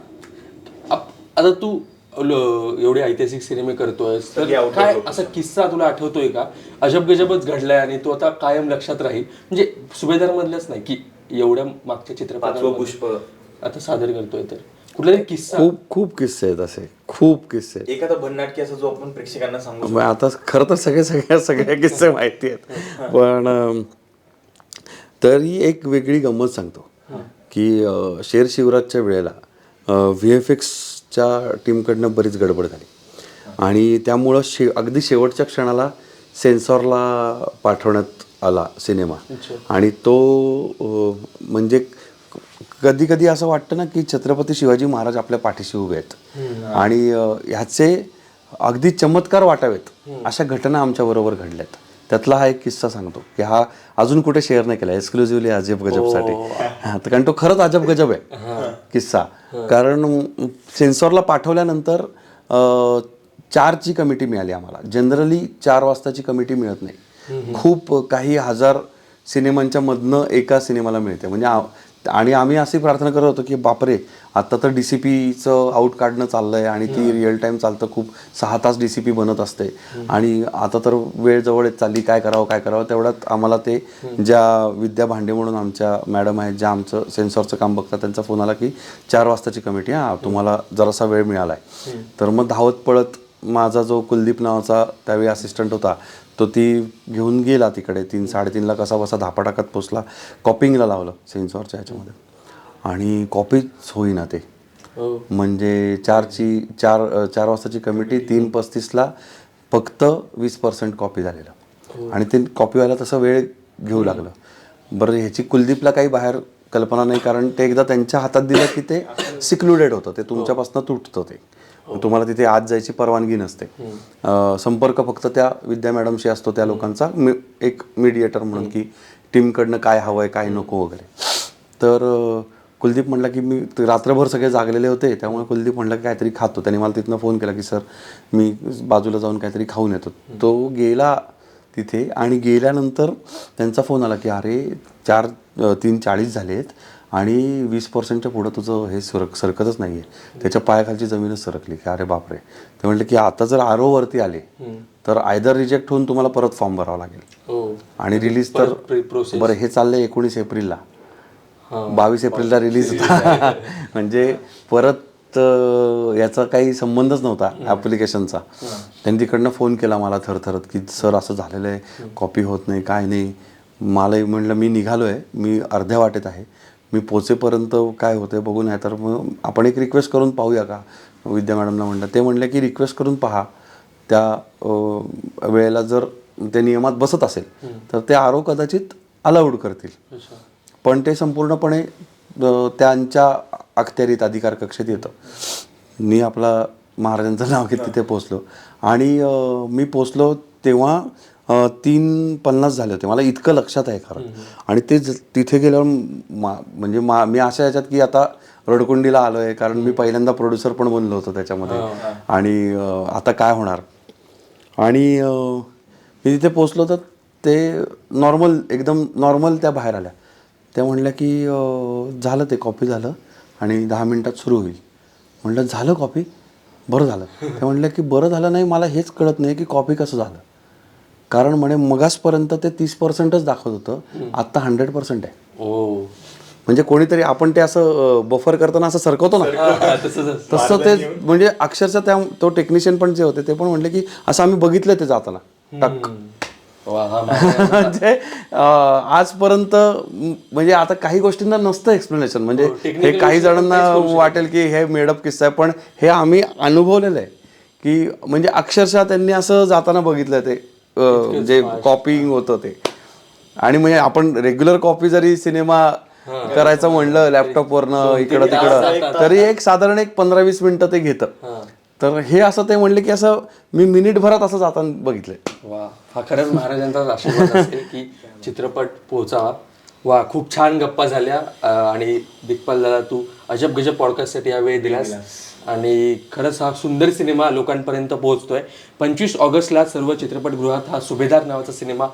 आता तू एवढे ऐतिहासिक सिनेमे करतोयस तर काय असा किस्सा तुला आठवतोय का अजब गजबच घडलाय आणि तो आता कायम लक्षात राहील, म्हणजे सुभेदार मधलाच नाही की एवढ्या मागच्या चित्रपटात पुष्प आता सादर करतोय, तर कुठलाही किस्सा? खूप किस्से आहेत असे, खूप किस्से. एखादा भन्नाटकी असा जो आपण प्रेक्षकांना सांगू. आता खरं तर सगळ्या किस्से माहिती आहेत, पण तरी एक वेगळी गंमत सांगतो की शेर शिवराजच्या वेळेला VFXच्या टीमकडनं बरीच गडबड झाली आणि त्यामुळं अगदी शेवटच्या क्षणाला सेन्सॉरला पाठवण्यात आला सिनेमा. आणि तो म्हणजे कधी कधी असं वाटतं ना की छत्रपती शिवाजी महाराज आपल्या पाठीशी उभे आहेत आणि ह्याचे अगदी चमत्कार वाटावेत अशा घटना आमच्याबरोबर घडल्यात. त्यातला हा एक किस्सा सांगतो की हा अजून कुठे शेअर नाही केला, एक्सक्लुझिव्हली अजब गजबसाठी. तर कारण तो खरंच अजब गजब आहे किस्सा. कारण सेन्सॉरला पाठवल्यानंतर 4ची कमिटी मिळाली आम्हाला. जनरली 4 वाजताची कमिटी मिळत नाही. खूप काही हजार सिनेमांच्या मधनं एका सिनेमाला मिळते. म्हणजे आणि आम्ही अशी प्रार्थना करत होतो की बापरे, आता तर DCPचं आउट काढणं चाललंय आणि ती रिअल टाईम चालतं, खूप 6 तास DCP बनत असते आणि आता तर वेळ जवळ येत चालली, काय करावं. तेवढ्यात आम्हाला ते ज्या विद्या भांडे म्हणून आमच्या मॅडम आहेत, ज्या आमचं सेन्सॉरचं काम बघतात, त्यांचा फोन आला की 4 वाजताची कमिटी, तुम्हाला जरासा वेळ मिळालाय. तर मग धावत पळत माझा जो कुलदीप नावाचा त्यावेळी असिस्टंट होता, तो ती घेऊन गेला तिकडे. 3-3:30ला कसा बसा धापा टाकत पोचला. कॉपिंगला लावलं सेन्सॉरच्या ह्याच्यामध्ये आणि कॉपीच होईना ते. म्हणजे 4 वाजताची कमिटी, 3:35ला फक्त 20% कॉपी झालेलं आणि ते कॉपी व्हायला तसं वेळ घेऊ लागलं. बरं, ह्याची कुलदीपला काही बाहेर कल्पना नाही, कारण ते एकदा त्यांच्या हातात दिलं की ते सिक्लुडेड होतं, ते तुमच्यापासून तुटतं. ते तुम्हाला तिथे आत जायची परवानगी नसते. संपर्क फक्त त्या विद्या मॅडमशी असतो, त्या लोकांचा एक मीडिएटर म्हणून, की टीमकडनं काय हवं आहे, काय नको वगैरे. तर कुलदीप म्हटला की मी रात्रभर सगळे जागलेले होते, त्यामुळे कुलदीप म्हटला की काहीतरी खातो. त्याने मला तिथनं फोन केला की सर मी बाजूला जाऊन काहीतरी खाऊन येतो. तो गेला तिथे आणि गेल्यानंतर त्यांचा फोन आला की अरे 3:40 झालेत आणि 20%च्या पुढं तुझं हे सरकतच नाही आहे. त्याच्या पायाखालची जमीनच सरकली. की अरे बापरे. ते म्हटलं की आता जर RO वरती आले तर आयदर रिजेक्ट होऊन तुम्हाला परत फॉर्म भरावा लागेल आणि रिलीज तर बरं, हे चाललंय 19 एप्रिलला, 22 एप्रिलला रिलीज होता. म्हणजे परत याचा काही संबंधच नव्हता ॲप्लिकेशनचा. त्यांनी तिकडनं फोन केला मला थरथरत की सर असं झालेलं आहे, कॉपी होत नाही, काय नाही. मलाही म्हटलं मी निघालो आहे, मी अर्ध्या वाटेत आहे, मी पोचेपर्यंत काय होतं बघू, नाही तर मग आपण एक रिक्वेस्ट करून पाहूया का. विद्या मॅडमला म्हटलं. ते म्हणले की रिक्वेस्ट करून पहा, त्या वेळेला जर ते नियमात बसत असेल तर ते RO कदाचित अलाउड करतील, पण ते संपूर्णपणे त्यांच्या अखत्यारीत, अधिकार कक्षेत येतं. मी आपला महाराजांचं नाव घेत तिथे पोचलो आणि मी पोचलो तेव्हा 3:50 झाले होते. मला इतकं लक्षात आहे खरं. आणि ते तिथे गेल्यावर म्हणजे मी अशा ह्याच्यात की आता रडकुंडीला आलो आहे, कारण मी पहिल्यांदा प्रोड्युसर पण बनलो होतो त्याच्यामध्ये आणि आता काय होणार. आणि मी तिथे पोचलो तर ते एकदम नॉर्मल त्या बाहेर आल्या. त्या म्हणल्या की झालं, ते कॉपी झालं आणि 10 मिनिटात सुरू होईल. म्हटलं झालं कॉपी, बरं झालं. त्या म्हणल्या की बरं झालं नाही, मला हेच कळत नाही की कॉपी कसं झालं. कारण म्हणे मगासपर्यंत ते 30%च दाखवत होतं, आत्ता 100% आहे. म्हणजे कोणीतरी, आपण ते असं बफर करताना असं सरकवतो ना, तसं ते म्हणजे अक्षरशः तो टेक्निशियन पण जे होते ते पण म्हटले की असं आम्ही बघितलं ते जाताना टक. म्हणजे आजपर्यंत म्हणजे आता काही गोष्टींना नसतं एक्सप्लेनेशन. म्हणजे हे काही जणांना वाटेल की हे मेडअप किस्सा आहे, पण हे आम्ही अनुभवलेलं आहे की म्हणजे अक्षरशः त्यांनी असं जाताना बघितलं ते जे कॉपिंग होतं ते. आणि म्हणजे आपण रेग्युलर कॉपी जरी सिनेमा करायचं म्हणलं लॅपटॉपवरनं इकडं तिकडं, तरी साधारण 15-20 मिनिटं ते घेतं. तर हे असं ते म्हणले की असं मी मिनिटभरात असं जाताना बघितलंय. वा, हा खरंच महाराजांचा आशीर्वाद असेल की चित्रपट पोहोचावा. वा, खूप छान गप्पा झाल्या आणि दिग्पाल दादा, तू अजब गजब पॉडकास्टसाठी हा वेळ दिलास आणि खरंच हा सुंदर सिनेमा लोकांपर्यंत पोहोचतोय. 25 ऑगस्टला सर्व चित्रपटगृहात हा सुभेदार नावाचा सिनेमा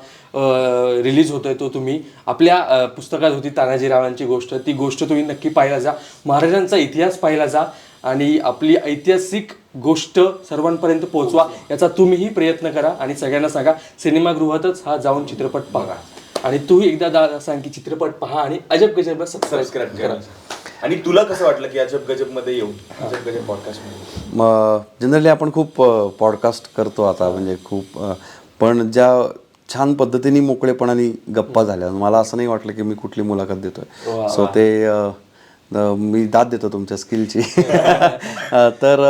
रिलीज होतोय. तो तुम्ही आपल्या पुस्तकात होती तानाजीरावांची गोष्ट, ती गोष्ट तुम्ही नक्की पाहायला जा, महाराजांचा इतिहास पाहायला जा आणि आपली ऐतिहासिक गोष्ट सर्वांपर्यंत पोहोचवा, याचा तुम्हीही प्रयत्न करा आणि सगळ्यांना सांगा सिनेमागृहातच हा जाऊन चित्रपट पहा. आणि तूही एकदा दादा सांग की चित्रपट पहा आणि अजब गजब सबस्क्राईब करा. आणि तुला कसं वाटलं की अजब गजब मध्ये येऊन, अजब गजब पॉडकास्ट मध्ये? जनरली आपण खूप पॉडकास्ट करतो आता, म्हणजे खूप, पण ज्या छान पद्धतीने मोकळेपणाने गप्पा झाल्या, मला असं नाही वाटलं की मी कुठली मुलाखत देतोय. सो ते मी दाद देतो तुमच्या स्किलची. तर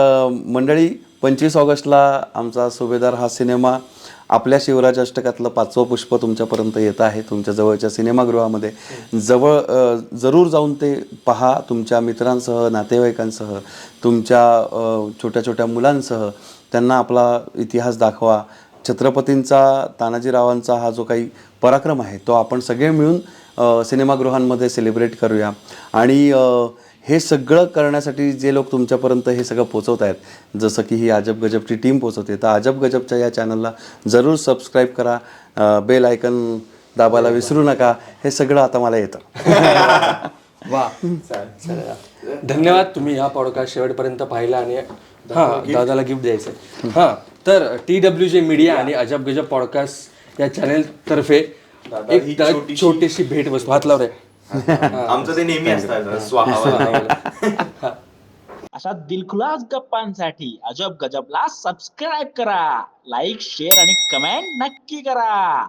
मंडळी, 25 ऑगस्टला आमचा सुभेदार हा सिनेमा आपल्या शिवराज अष्टकातलं 5वं पुष्प तुमच्यापर्यंत येत आहे, तुमच्या जवळच्या सिनेमागृहामध्ये. जरूर जाऊन ते पहा, तुमच्या मित्रांसह, नातेवाईकांसह, तुमच्या छोट्या छोट्या मुलांसह. त्यांना आपला इतिहास दाखवा. छत्रपतींचा, तानाजीरावांचा हा जो काही पराक्रम आहे तो आपण सगळे मिळून सिनेमागृहांमध्ये सेलिब्रेट करूया. आणि हे सगळं करण्यासाठी जे लोक तुमच्यापर्यंत हे सगळं पोचवत आहेत, जसं की ही अजब गजबची टीम पोचवते, तर अजब गजबच्या या चॅनलला जरूर सबस्क्राईब करा, बेल आयकन दाबायला विसरू नका. हे सगळं आता मला येतं. वा चला. धन्यवाद, तुम्ही हा पॉडकास्ट शेवटपर्यंत पाहिला. आणि हां, दादाला गिफ्ट द्यायचं. हां, तर TWJ मीडिया आणि अजब गजब पॉडकास्ट या चॅनल तर्फे दादा, ही एक छोटीशी भेट वस्तू हात लाव रे. आमचं ते नेहमी असतं स्वाहा. अशा दिलखुलास गप्पांसाठी अजब गजबला सबस्क्राईब करा, लाईक शेअर आणि कमेंट नक्की करा.